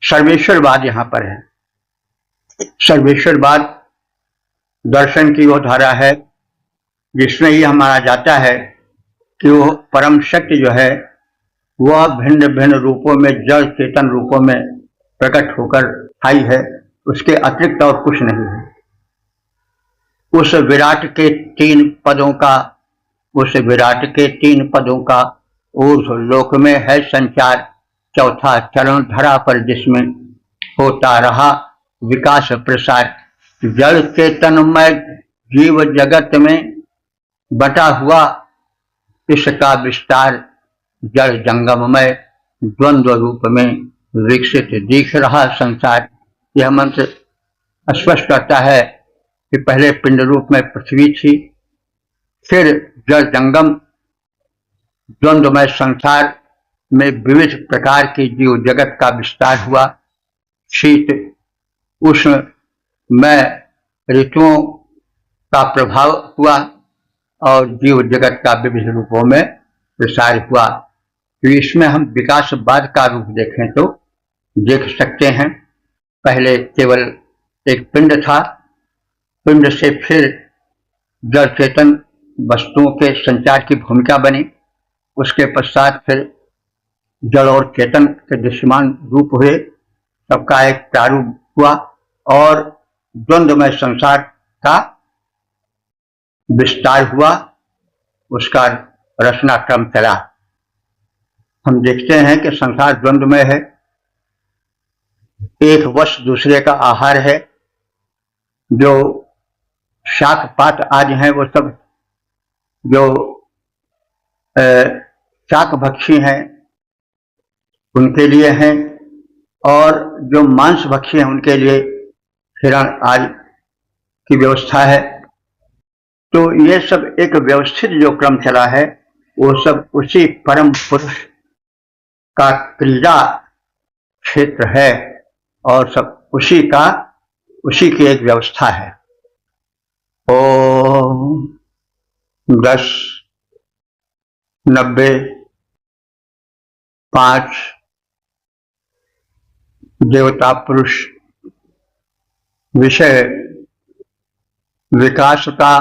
सर्वेश्वरवाद यहां पर है। सर्वेश्वरवाद दर्शन की वो धारा है जिसमें ये हमारा जाता है कि वो परम शक्ति जो है वह भिन्न भिन्न रूपों में, जड़ चेतन रूपों में प्रकट होकर आई है, उसके अतिरिक्त और कुछ नहीं है। उस विराट के 3 पदों का ऊर्ध्व लोक में है संचार। 4था चरण धरा पर जिसमें होता रहा विकास प्रसार। जड़ चेतनमय जीव जगत में बटा हुआ इसका विस्तार जड़ जंगममय द्वंद्व रूप में विकसित दिख रहा संसार। यह मंत्र स्पष्ट करता है कि पहले पिंड रूप में पृथ्वी थी, फिर जड़ जंगम द्वंद्वमय संसार में विविध प्रकार की जीव जगत का विस्तार हुआ। शीत उष्ण में ऋतुओं का प्रभाव हुआ और जीव जगत का विविध रूपों में प्रसार हुआ। तो इसमें हम विकासवाद का रूप देखें तो देख सकते हैं। पहले केवल एक पिंड था, पिंड से फिर जड़ चेतन वस्तुओं के संचार की भूमिका बनी। उसके पश्चात फिर जड़ और चेतन के दृश्यमान रूप हुए, सबका एक प्रारूप हुआ और द्वंद्वमय संसार का विस्तार हुआ, उसका रचना क्रम चला। हम देखते हैं कि संसार द्वंद्वमय है, एक वस्तु दूसरे का आहार है। जो शाक पात आदि हैं वो सब जो शाकभक्षी हैं उनके लिए हैं, और जो मांसभक्षी हैं उनके लिए हिरण आदि की व्यवस्था है। तो ये सब एक व्यवस्थित जो क्रम चला है वो सब उसी परम पुरुष का क्रीड़ा क्षेत्र है, और सब उसी की एक व्यवस्था है। ओम 10, 90, 5 देवता पुरुष विषय विकास का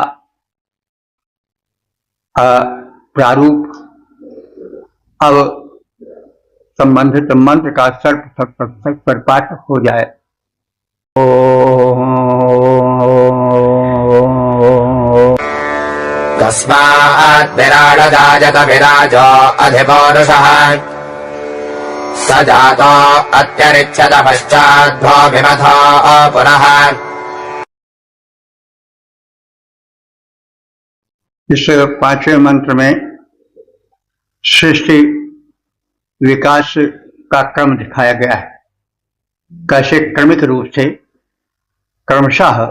प्रारूप अब संबंधित मंत्र का सर्प पाठ हो जाए। तस्मात् विराडजायत विराजो अधिपौरुषः स जातो अत्यरिच्छत पश्चाद्भोभिमथो पुनः। इस 5वें मंत्र में सृष्टि विकास का क्रम दिखाया गया है, कैसे क्रमिक रूप से क्रमशः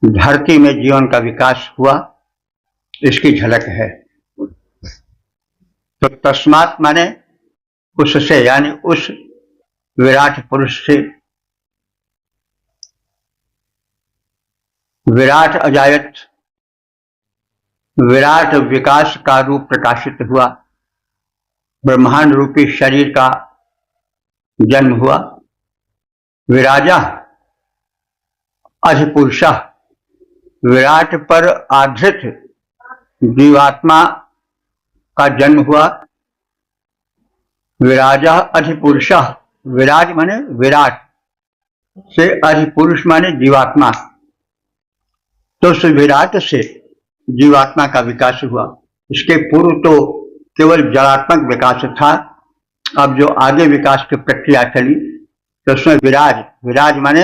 धरती में जीवन का विकास हुआ, इसकी झलक है। तो तस्मात् माने उससे, यानी उस विराट पुरुष से, विराट अजायत, विराट विकास का रूप प्रकाशित हुआ, ब्रह्मांड रूपी शरीर का जन्म हुआ। विराजा अधिपुरुषः, विराट पर आधृत जीवात्मा का जन्म हुआ। विराजा अधिपुरुषः, विराज माने विराट से, अधिपुरुष माने जीवात्मा। तो उस विराट से जीवात्मा का विकास हुआ। इसके पूर्व तो केवल जड़ात्मक विकास था। अब जो आगे विकास की प्रक्रिया चली तो उसमें विराज माने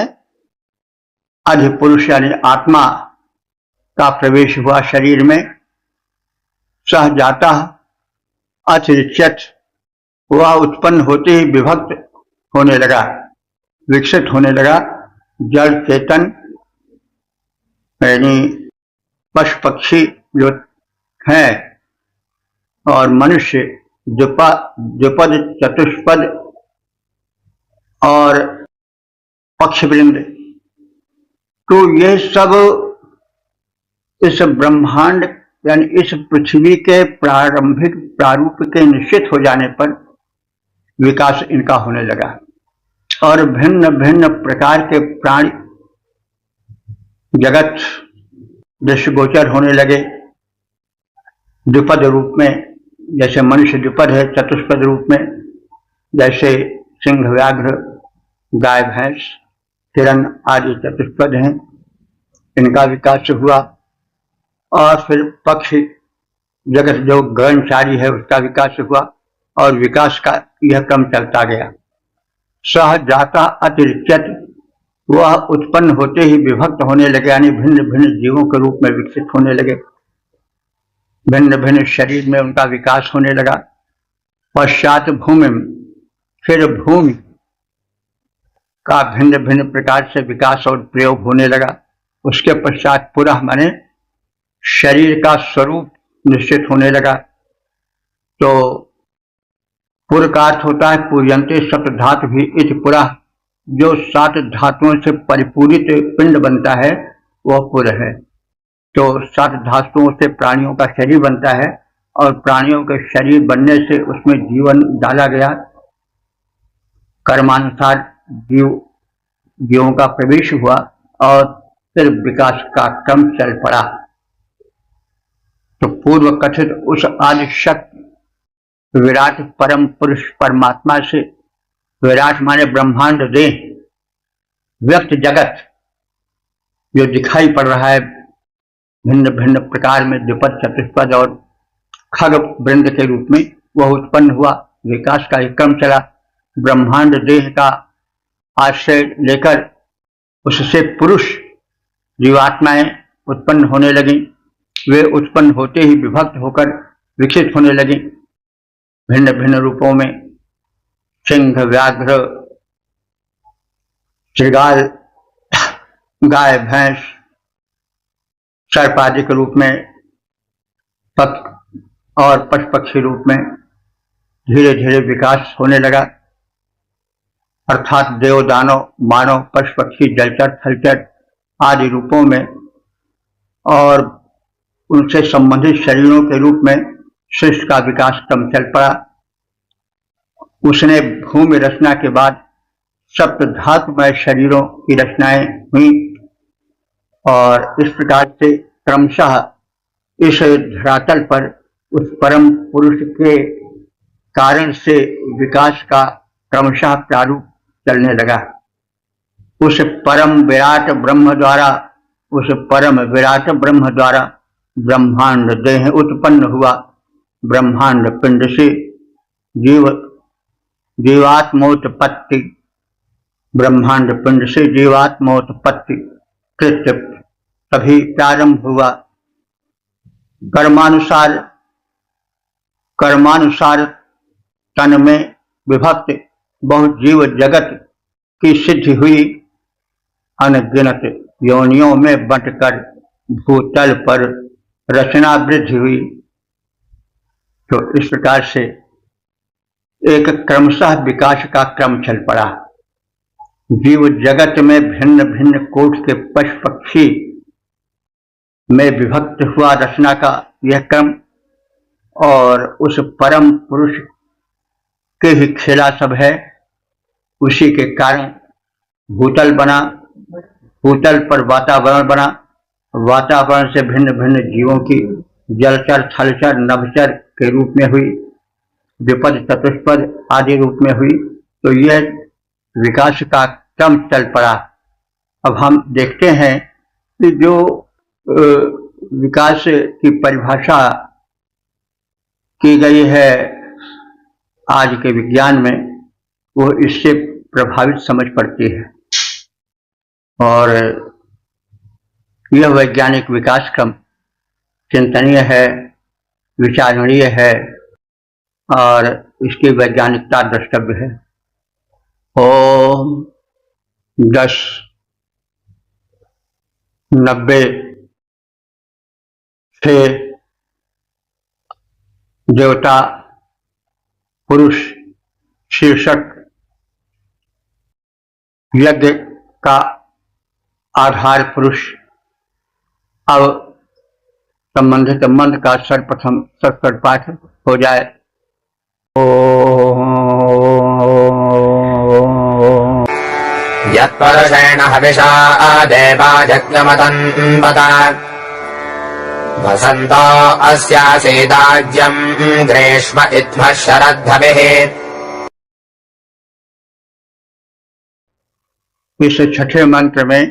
अधिपुरुष यानी आत्मा का प्रवेश हुआ शरीर में। सह जाता अतिरिच्यत, वह उत्पन्न होते ही विभक्त होने लगा, विकसित होने लगा। जड़ चेतन यानी पशु पक्षी जो हैं और मनुष्य, द्विपद चतुष्पद और पक्षवृंद, तो ये सब इस ब्रह्मांड यानी इस पृथ्वी के प्रारंभिक प्रारूप के निश्चित हो जाने पर विकास इनका होने लगा, और भिन्न भिन्न प्रकार के प्राणी जगत दृष्टिगोचर होने लगे। द्विपद रूप में, जैसे मनुष्य द्विपद है, चतुष्पद रूप में जैसे सिंह, व्याघ्र, गाय, भैंस, हिरण आदि चतुष्पद हैं, इनका विकास हुआ। और फिर पक्षी जगत जो गगनचारी है उसका विकास हुआ, और विकास का यह क्रम चलता गया। सह जाता अतिरिच्यत, वह उत्पन्न होते ही विभक्त होने लगे, यानी भिन्न भिन्न जीवों के रूप में विकसित होने लगे, भिन्न भिन्न शरीर में उनका विकास होने लगा। पश्चात भूमि, फिर भूमि का भिन्न भिन्न प्रकार से विकास और प्रयोग होने लगा। उसके पश्चात पुनः माने शरीर का स्वरूप निश्चित होने लगा। तो पुर का अर्थ होता है पूर्यन्ते सप्तधातु भी इति पुरः, जो 7 धातुओं से परिपूरित पिंड बनता है वह पुर है। तो 7 धातुओं से प्राणियों का शरीर बनता है, और प्राणियों के शरीर बनने से उसमें जीवन डाला गया, कर्मानुसार जीवों का प्रवेश हुआ, और फिर विकास का क्रम चल पड़ा। तो पूर्व कथित उस आदि शक्ति विराट परम पुरुष परमात्मा से, विराट माने ब्रह्मांड देह, व्यक्त जगत जो दिखाई पड़ रहा है भिन्न भिन्न प्रकार में, द्विपद चतुष्पद और खग वृंद के रूप में, वह उत्पन्न हुआ। विकास का एक क्रम चला। ब्रह्मांड देह का आश्रय लेकर उससे पुरुष जीवात्माएं उत्पन्न होने लगी, वे उत्पन्न होते ही विभक्त होकर विकसित होने लगे भिन्न भिन्न रूपों में। सिंह, व्याघ्र, श्रृगाल, गाय, भैंस, सर्प आदि के रूप में, और पशु पक्षी रूप में धीरे धीरे विकास होने लगा। अर्थात देव, दानव, मानव, पशु पक्षी, जलचर, थलचर आदि रूपों में और उनसे संबंधित शरीरों के रूप में सृष्टि का विकास क्रम चल पड़ा। उसने भूमि रचना के बाद सप्त धातुमय शरीरों की रचनाएं हुई और इस प्रकार से क्रमशः इस धरातल पर उस परम पुरुष के कारण से विकास का क्रमशः प्रारूप चलने लगा। उस परम विराट ब्रह्म द्वारा ब्रह्मांड देह उत्पन्न हुआ। ब्रह्मांड पिंड से जीवात्मोत्पत्ति, ब्रह्मांड पिंड से जीवात्मोत्पत्ति कृत्य तभी प्रारंभ हुआ। कर्मानुसार तन में विभक्त बहुत जीव जगत की सिद्धि हुई। अनगिनत योनियों में बंटकर भूतल पर रचना वृद्धि हुई। तो इस प्रकार से एक क्रमशः विकास का क्रम चल पड़ा। जीव जगत में भिन्न भिन्न कोट के पशु पक्षी में विभक्त हुआ रचना का यह क्रम, और उस परम पुरुष के ही खेला सब है। उसी के कारण भूतल बना, भूतल पर वातावरण बना, वातावरण से भिन्न भिन्न जीवों की जलचर, थलचर, नभचर के रूप में हुई, द्विपद, चतुष्पद आदि रूप में हुई। तो यह विकास का क्रम चल पड़ा। अब हम देखते हैं कि जो विकास की परिभाषा की गई है आज के विज्ञान में, वो इससे प्रभावित समझ पड़ती है। और यह वैज्ञानिक विकास क्रम चिंतनीय है, विचारणीय है और इसकी वैज्ञानिकता द्रष्टव्य है। ओम 10:90 से देवता पुरुष शीर्षक यज्ञ का आधार पुरुष। अब संबंधित मंत्र का सर्वप्रथम सत्सर पाठ हो जाए। यत्परुषेण हविषा देवा यज्ञमतन्वता वसन्तो अस्यासीदाज्यम् ग्रीष्म इत्थः शरद्धभिः। इस छठे मंत्र में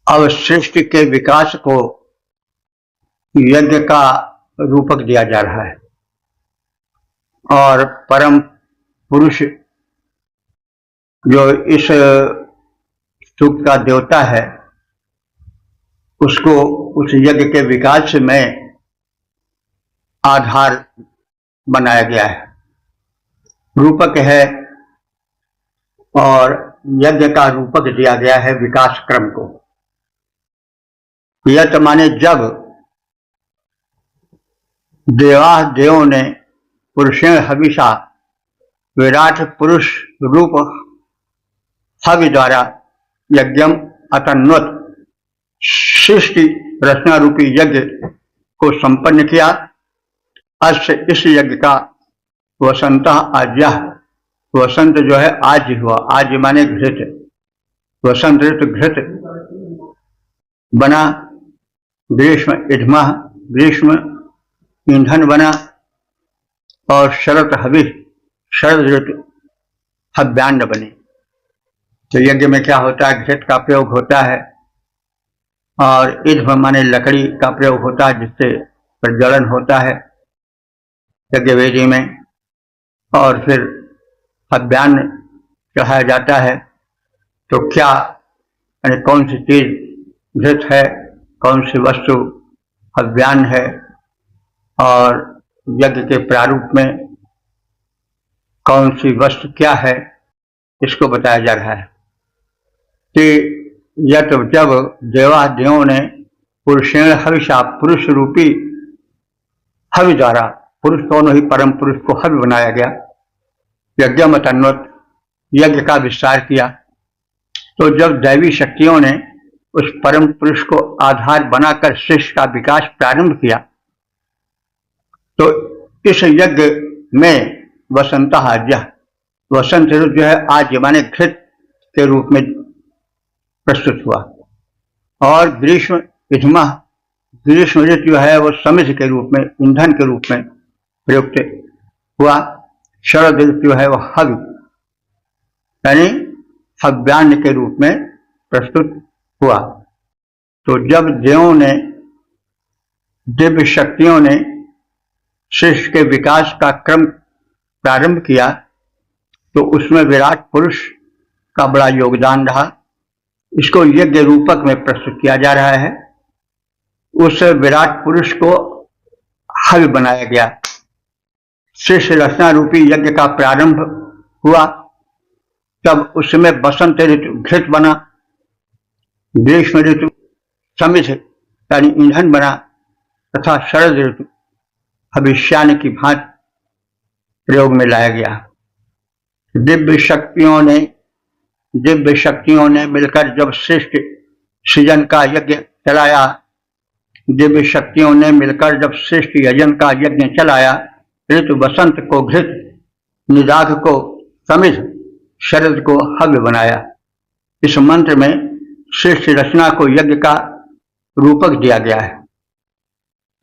अब सृष्टि के विकास को यज्ञ का रूपक दिया जा रहा है और परम पुरुष जो इस सूक्त का देवता है उसको उस यज्ञ के विकास में आधार बनाया गया है, रूपक है और यज्ञ का रूपक दिया गया है विकास क्रम को। यत माने जब देवों ने पुरुषेण हविषा विराट पुरुष रूप हवि द्वारा यज्ञम अतन्वत सृष्टि रचना रूपी यज्ञ को संपन्न किया। अस्य इस यज्ञ का वसंत आज्ञा, वसंत जो है आज ही हुआ, आज माने घृत, वसंत ऋतु घृत बना। ग्रीष्म इधमा, ग्रीष्म ईंधन बना और शरत हवि, शरद ऋतु हव्यान्न बने। तो यज्ञ में क्या होता है, घृत का प्रयोग होता है और ईंध माने लकड़ी का प्रयोग होता है जिससे प्रज्वलन होता है यज्ञ वेदी में, और फिर हव्यान्न चढ़ाया जाता है। तो क्या यानी कौन सी चीज घृत है, कौन सी वस्तु अभियान है और यज्ञ के प्रारूप में कौन सी वस्तु क्या है इसको बताया जा रहा है कि यत जब देवादेवों ने पुरुषेण हविषा पुरुष रूपी हवि द्वारा, पुरुष दोनों ही परम पुरुष को हवि बनाया गया, यज्ञ मतन्वत यज्ञ का विस्तार किया। तो जब दैवी शक्तियों ने उस परम पुरुष को आधार बनाकर सृष्टि का विकास प्रारंभ किया, तो इस यज्ञ में वसंत आज्ञा, वसंत ऋतु जो है आज माने घृत के रूप में प्रस्तुत हुआ, और ग्रीष्म इधमा, ग्रीष्म ऋतु जो है वो समिध के रूप में, ईंधन के रूप में प्रयुक्त हुआ। शरद ऋतु जो है वो हवि यानी हव्यान्न के रूप में प्रस्तुत हुआ। तो जब देवों ने, दिव्य शक्तियों ने सृष्टि के विकास का क्रम प्रारंभ किया, तो उसमें विराट पुरुष का बड़ा योगदान रहा। इसको यज्ञ रूपक में प्रस्तुत किया जा रहा है। उस विराट पुरुष को हवि बनाया गया। सृष्टि रचना रूपी यज्ञ का प्रारंभ हुआ, तब उसमें बसंत ऋतु घृत बना, ग्रीष्म ऋतु समिध यानी ईंधन बना, तथा शरद ऋतु हविष्यान्न की भांति प्रयोग में लाया गया। दिव्य शक्तियों ने मिलकर जब श्रेष्ठ सृजन का यज्ञ चलाया, दिव्य शक्तियों ने मिलकर जब श्रेष्ठ यजन का यज्ञ चलाया, ऋतु बसंत को घृत, निदाघ को समिध, शरद को हव्य बनाया। इस मंत्र में श्रेष्ठ रचना को यज्ञ का रूपक दिया गया है।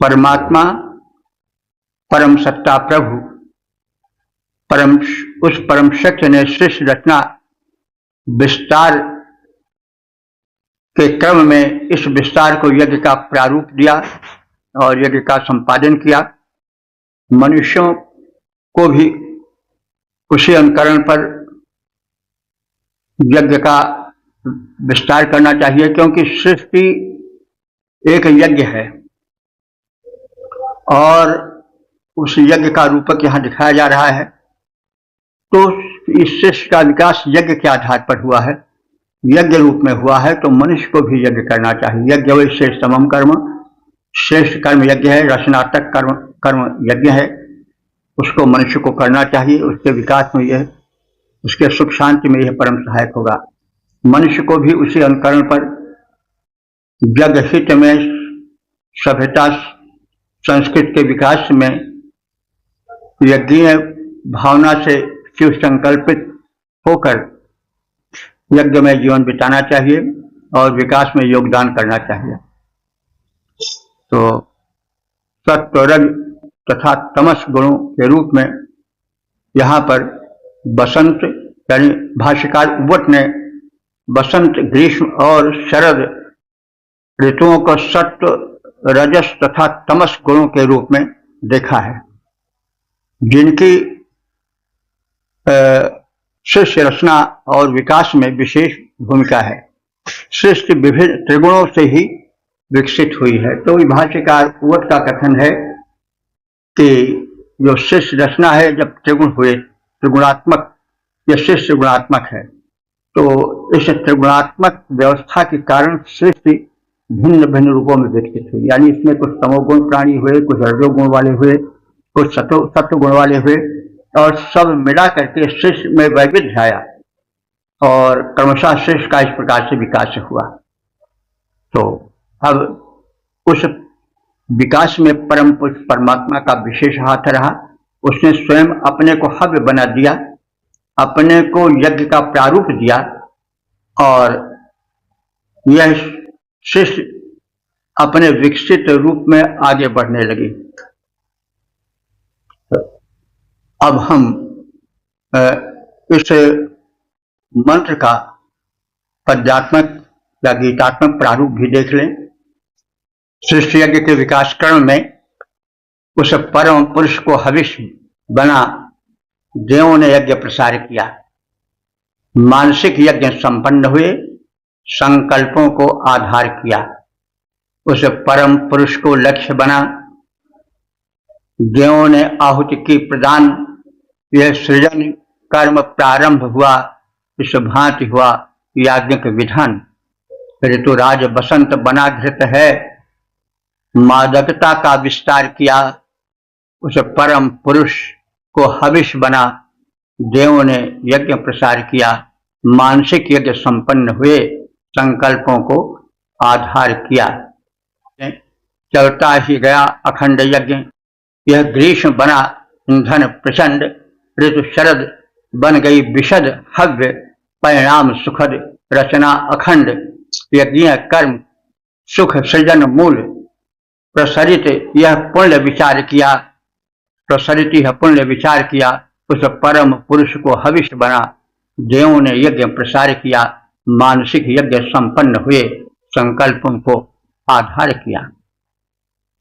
परमात्मा, परम सत्ता प्रभु, उस परम शक्ति ने श्रेष्ठ रचना विस्तार के क्रम में इस विस्तार को यज्ञ का प्रारूप दिया और यज्ञ का संपादन किया। मनुष्यों को भी उसी अनुकरण पर यज्ञ का विस्तार करना चाहिए, क्योंकि सृष्टि एक यज्ञ है और उस यज्ञ का रूपक यहाँ दिखाया जा रहा है। तो इस सृष्टि का विकास यज्ञ के आधार पर हुआ है, यज्ञ रूप में हुआ है, तो मनुष्य को भी यज्ञ करना चाहिए। यज्ञ वही श्रेष्ठतम कर्म, श्रेष्ठ कर्म यज्ञ है, रचनात्मक कर्म यज्ञ है, उसको मनुष्य को करना चाहिए। उसके विकास में यह, उसके सुख शांति में यह परम सहायक होगा। मनुष्य को भी उसी अनुकरण पर यज्ञ हित में, सभ्यता संस्कृत के विकास में यज्ञीय भावना से शिव संकल्पित होकर यज्ञ में जीवन बिताना चाहिए और विकास में योगदान करना चाहिए। तो सत्व, रज तथा तमस गुणों के रूप में यहाँ पर बसंत यानी भाष्यकार उवट ने बसंत, ग्रीष्म और शरद ऋतुओं को सत्व, रजस तथा तमस गुणों के रूप में देखा है, जिनकी सृष्टि रचना और विकास में विशेष भूमिका है। सृष्टि विभिन्न त्रिगुणों से ही विकसित हुई है। तो भाष्यकार उवट का कथन है कि जो सृष्टि रचना है, जब त्रिगुण हुए, त्रिगुणात्मक, यह सृष्टि गुणात्मक है, तो इस त्रिगुणात्मक व्यवस्था के कारण सृष्टि भिन्न भिन्न रूपों में विकसित हुई। यानी इसमें कुछ तमोगुण प्राणी हुए, कुछ रजोगुण वाले हुए, कुछ सत्व गुण वाले हुए, और सब मिला करके सृष्टि में वैविध्य आया और क्रमशः सृष्टि का इस प्रकार से विकास हुआ। तो अब उस विकास में परम पुरुष परमात्मा का विशेष हाथ रहा। उसने स्वयं अपने को हव्य बना दिया, अपने को यज्ञ का प्रारूप दिया और यह सृष्टि अपने विकसित रूप में आगे बढ़ने लगी। अब हम इस मंत्र का पद्यात्मक या गीतात्मक प्रारूप भी देख लें। सृष्टि यज्ञ के विकास क्रम में उस परम पुरुष को हविष्य बना देवों ने यज्ञ प्रसार किया, मानसिक यज्ञ संपन्न हुए, संकल्पों को आधार किया। उस परम पुरुष को लक्ष्य बना। देवों ने आहुति की प्रदान, यह सृजन कर्म प्रारंभ हुआ, इस भांति हुआ याज्ञिक विधान। ऋतुराज बसंत बना घृत है, मादकता का विस्तार किया, उस परम पुरुष को हविष बना। देवों ने यज्ञ प्रसार किया, मानसिक यज्ञ संपन्न हुए, संकल्पों को आधार किया। चलता ही गया अखंड यज्ञ, यह ग्रीष्म बना ईंधन प्रचंड, ऋतु शरद बन गई विशद हव्य, परिणाम सुखद रचना अखंड। यज्ञ कर्म सुख सृजन मूल, प्रसरित यह पुण्य विचार किया, प्रसरित यह पुण्य विचार किया, उस परम पुरुष को हविष बना। देवों ने यज्ञ प्रसार किया, मानसिक यज्ञ संपन्न हुए, संकल्पों को आधार किया।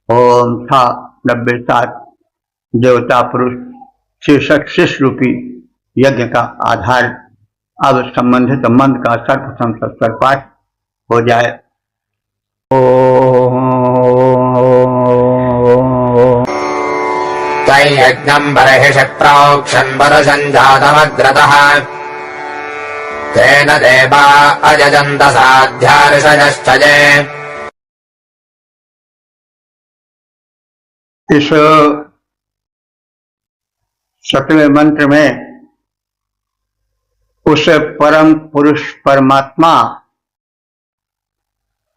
ओम था 97 देवता पुरुष शीर्षक शिष्य रूपी यज्ञ का आधार। अब संबंधित मंत्र का सर्वप्रथम सत्तर पाठ हो जाए। तैयज्ञम् बर्हिषि प्रोक्षन् वरसञ्जातमग्रतः तेन देवा अजजन्त साध्यार्षयश्च ये। इस 7वें मंत्र में उस परम पुरुष परमात्मा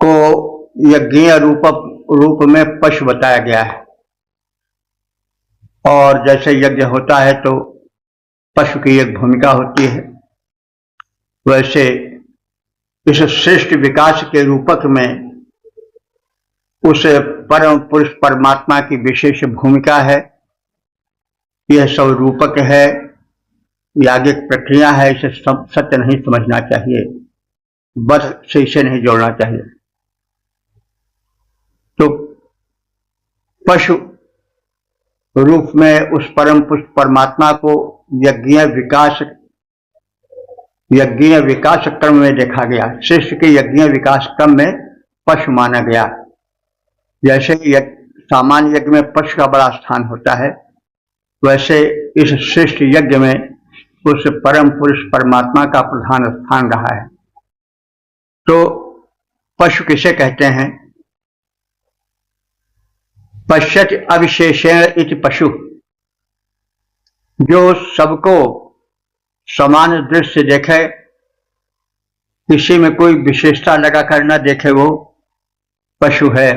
को यज्ञीय रूप में पशु बताया गया है। और जैसे यज्ञ होता है तो पशु की एक भूमिका होती है, वैसे इस श्रेष्ठ विकास के रूपक में उस परम पुरुष परमात्मा की विशेष भूमिका है। यह सब रूपक है, याज्ञिक प्रक्रिया है, इसे सत्य नहीं समझना चाहिए, बस से इसे नहीं जोड़ना चाहिए। तो पशु रूप में उस परम पुरुष परमात्मा को यज्ञीय विकास क्रम में देखा गया। शिष्य के यज्ञीय विकास क्रम में पशु माना गया। जैसे सामान्य यज्ञ में पशु का बड़ा स्थान होता है, वैसे इस श्रेष्ठ यज्ञ में उस परम पुरुष परमात्मा का प्रधान स्थान रहा है। तो पशु किसे कहते हैं? पश्यति अविशेषेण इति पशु, जो सबको समान दृष्टि से देखे, किसी में कोई विशेषता लगाकर न देखे, वो पशु है।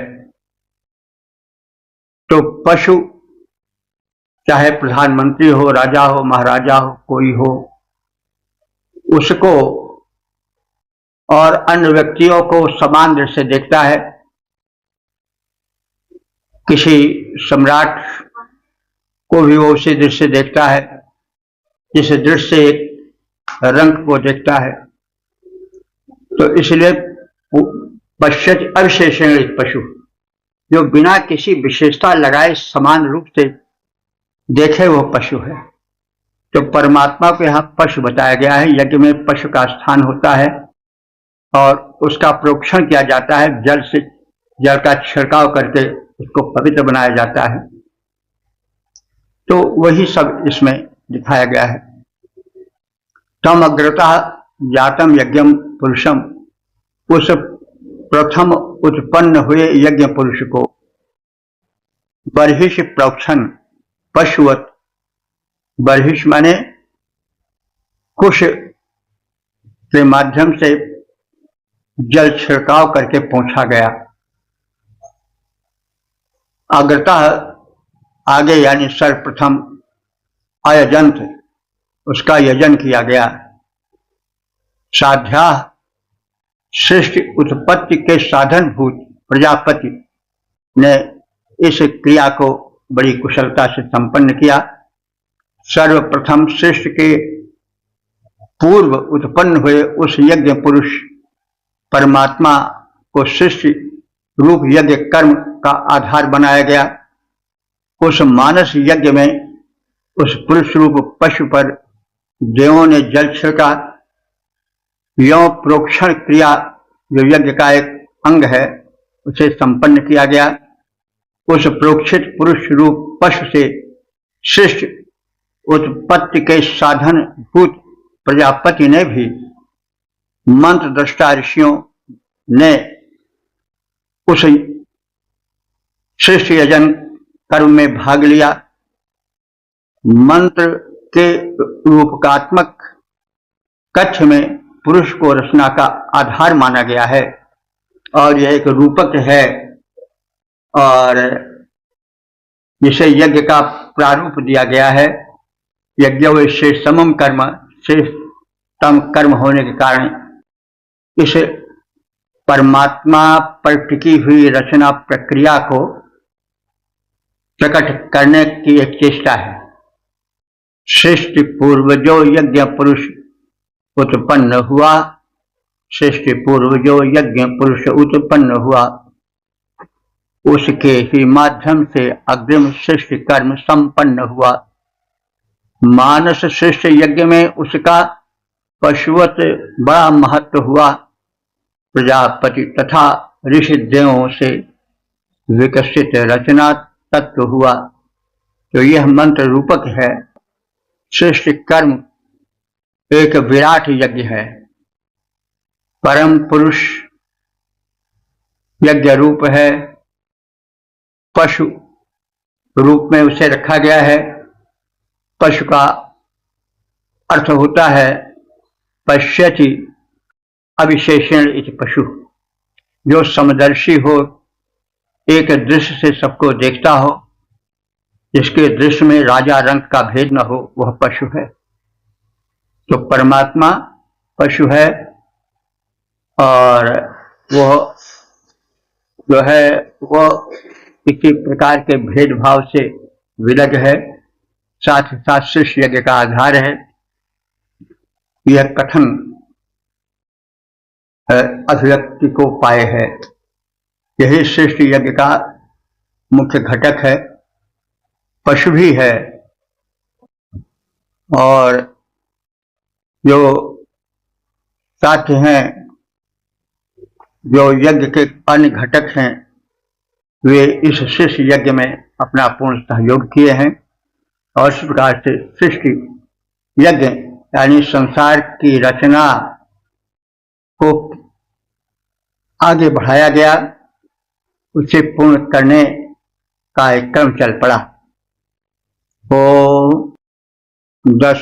तो पशु चाहे प्रधानमंत्री हो, राजा हो, महाराजा हो, कोई हो, उसको और अन्य व्यक्तियों को समान दृष्टि से देखता है। किसी सम्राट को भी वो उसी दृष्टि से देखता है, जिस दृष्टि से एक रंग को देखता है। तो इसलिए पश्यति अविशेषेण पशु, जो बिना किसी विशेषता लगाए समान रूप से देखे, वो पशु है। तो परमात्मा को यहाँ पशु बताया गया है। यज्ञ में पशु का स्थान होता है और उसका प्रोक्षण किया जाता है, जल से जल का छिड़काव करके उसको पवित्र बनाया जाता है। तो वही सब इसमें दिखाया गया है। तम अग्रतः जातम यज्ञम पुरुषम, उस प्रथम उत्पन्न हुए यज्ञ पुरुष को बर्हिष प्रोक्षण पशुवत, बर्हिष माने कुश के माध्यम से जल छिड़काव करके पहुंचा गया। अग्रतः आगे यानी सर्वप्रथम, अयजंत उसका यजन किया गया। साध्या सृष्टि उत्पत्ति के साधनभूत प्रजापति ने इस क्रिया को बड़ी कुशलता से संपन्न किया। सर्वप्रथम सृष्टि के पूर्व उत्पन्न हुए उस यज्ञ पुरुष परमात्मा को सृष्टि रूप यज्ञ कर्म का आधार बनाया गया। उस मानस यज्ञ में उस पुरुष रूप पशु पर देवों ने जल छिड़का। यौं प्रोक्षण क्रिया जो यज्ञ का एक अंग है, उसे संपन्न किया गया। उस प्रोक्षित पुरुष रूप पशु से श्रेष्ठ उत्पत्ति के साधन भूत प्रजापति ने भी मंत्र दृष्टा ऋषियों ने उस श्रेष्ठ यजन कर्म में भाग लिया। मंत्र के रूपकात्मक कक्ष में पुरुष को रचना का आधार माना गया है और यह एक रूपक है और जिसे यज्ञ का प्रारूप दिया गया है। यज्ञ व श्रेष्ठतम कर्म, श्रेष्ठतम कर्म होने के कारण इस परमात्मा पर टिकी हुई रचना प्रक्रिया को प्रकट करने की एक चेष्टा है। सृष्टि पूर्व जो यज्ञ पुरुष उत्पन्न हुआ, सृष्टि पूर्व जो यज्ञ पुरुष उत्पन्न हुआ, उसके ही माध्यम से अग्रिम सृष्टि कर्म संपन्न हुआ। मानस श्रेष्ठ यज्ञ में उसका पशुवत बड़ा महत्व हुआ। प्रजापति तथा ऋषि देवों से विकसित रचना तत्व हुआ। तो यह मंत्र रूपक है। श्रेष्ठ कर्म एक विराट यज्ञ है। परम पुरुष यज्ञ रूप है। पशु रूप में उसे रखा गया है। पशु का अर्थ होता है पश्यति अविशेषण इति पशु, जो समदर्शी हो, एक दृश्य से सबको देखता हो, जिसके दृश्य में राजा रंग का भेद न हो, वह पशु है। तो परमात्मा पशु है और वह जो है वह किसी प्रकार के भेदभाव से विलग है। साथ ही साथ श्रेष्ठ यज्ञ का आधार है। यह कथन अभिव्यक्ति को पाए है। यही श्रेष्ठ यज्ञ का मुख्य घटक है। पशु भी है और जो साथ हैं, जो यज्ञ के अन्य घटक हैं, वे इस श्रेष्ठ यज्ञ में अपना पूर्ण सहयोग किए हैं और इस प्रकार से सृष्टि यज्ञ यानी संसार की रचना को आगे बढ़ाया गया। उसे पूर्ण करने का एक क्रम चल पड़ा। ओ 10,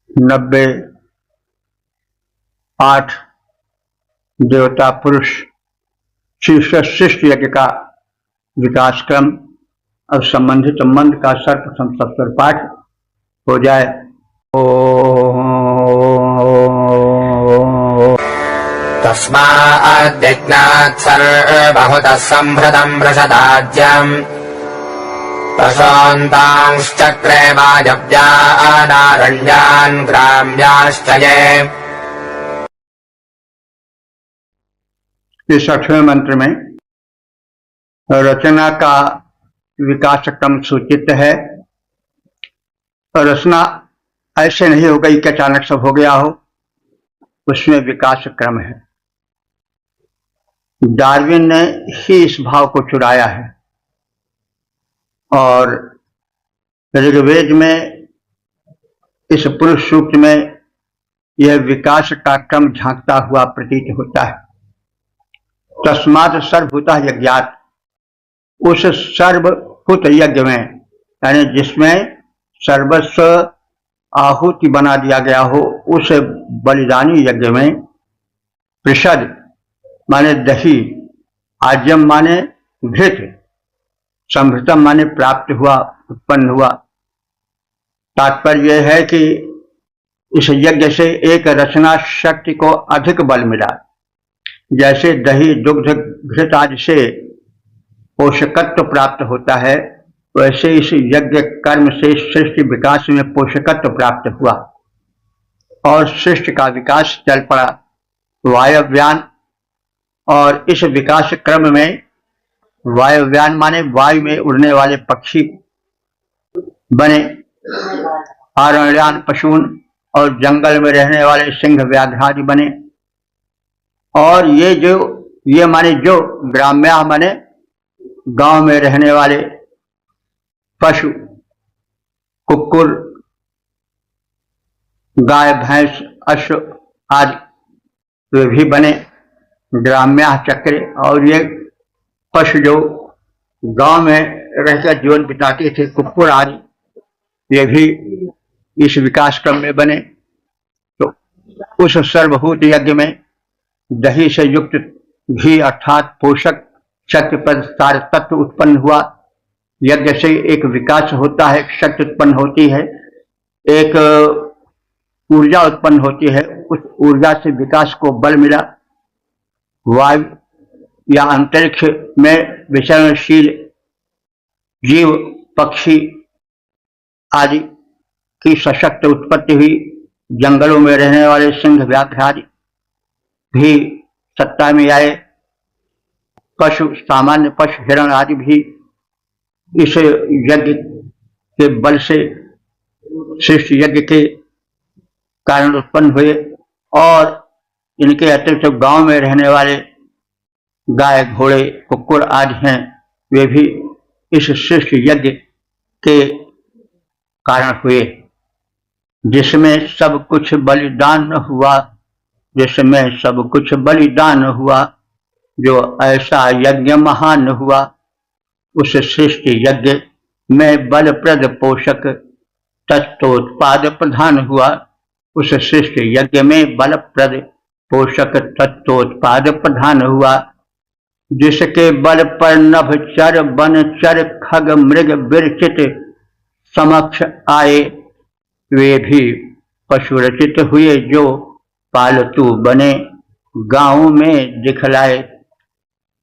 90, 8 देवता पुरुष श्रेष्ठ यज्ञ का विकास क्रम। अब संबंधित मंत्र का सर्वप्रथम सप्तर पाठ हो जाए। तस्माद्यज्ञात् सर्वहुतः सम्भृतम् वृषदाज्यम् प्रशान्तांश्चक्रे वायव्यानारण्यान् ग्राम्याश्च ये। इस 8वें मंत्र में रचना का विकास क्रम सूचित है। रचना ऐसे नहीं हो गई कि अचानक सब हो गया हो, उसमें विकास क्रम है। डार्विन ने ही इस भाव को चुराया है और ऋग्वेद में इस पुरुष सूक्त में यह विकास का क्रम झांकता हुआ प्रतीत होता है। तस्मात् सर्वभूतः यज्ञात्, उस सर्वभूत यज्ञ में यानी जिसमें सर्वस्व आहुति बना दिया गया हो, उस बलिदानी यज्ञ में पृषद माने दही, आज्यम माने घृत, संभृतम माने प्राप्त हुआ, उत्पन्न हुआ। तात्पर्य यह है कि इस यज्ञ से एक रचना शक्ति को अधिक बल मिला। जैसे दही, दुग्ध, घृत आदि से पोषकत्व प्राप्त होता है, वैसे इस यज्ञ कर्म से सृष्टि विकास में पोषकत्व प्राप्त हुआ और सृष्टि का विकास चल पड़ा। वायव्यान, और इस विकास क्रम में वायव्यान माने वायु में उड़ने वाले पक्षी बने, आरण्यान पशुन, और जंगल में रहने वाले सिंह व्याघ्र आदि बने। और ये जो ये माने जो ग्राम्या माने गांव में रहने वाले पशु, कुक्कुर, गाय, भैंस, अश्व आदि वे भी बने ग्राम्या चक्र। और ये पशु जो गांव में रहकर जीवन बिताते थे, कुक्कुर आदि, ये भी इस विकास क्रम में बने। तो उस सर्वभूत यज्ञ में दही से युक्त घी अर्थात पोषक शक्तिपद सार तत्व उत्पन्न हुआ। यज्ञ से एक विकास होता है, शक्ति उत्पन्न होती है, एक ऊर्जा उत्पन्न होती है। उस ऊर्जा से विकास को बल मिला। वायु या अंतरिक्ष में विचरणशील जीव, पक्षी आदि की सशक्त उत्पत्ति हुई। जंगलों में रहने वाले सिंह, व्याघ्र आदि भी सत्ता में आए। पशु, सामान्य पशु, हिरण आदि भी इस यज्ञ के बल से, श्रेष्ठ यज्ञ के कारण उत्पन्न हुए। और इनके अतिरिक्त गांव में रहने वाले गाय, घोड़े, कुक्कुर आदि हैं, वे भी इस श्रेष्ठ यज्ञ के कारण हुए, जिसमें सब कुछ बलिदान हुआ, जिसमें सब कुछ बलिदान हुआ, जो ऐसा यज्ञ महान हुआ। उस श्रेष्ठ यज्ञ में बलप्रद पोषक तत्वोत्पाद प्रधान हुआ। उस श्रेष्ठ यज्ञ में बलप्रद पोषक तत्वोत्पाद प्रधान हुआ, जिसके बल पर नभ, चर, वन, चर, खग, मृग, विरचित समक्ष आए। वे भी पशु रचित हुए, जो पालतू बने, गांव में दिखलाए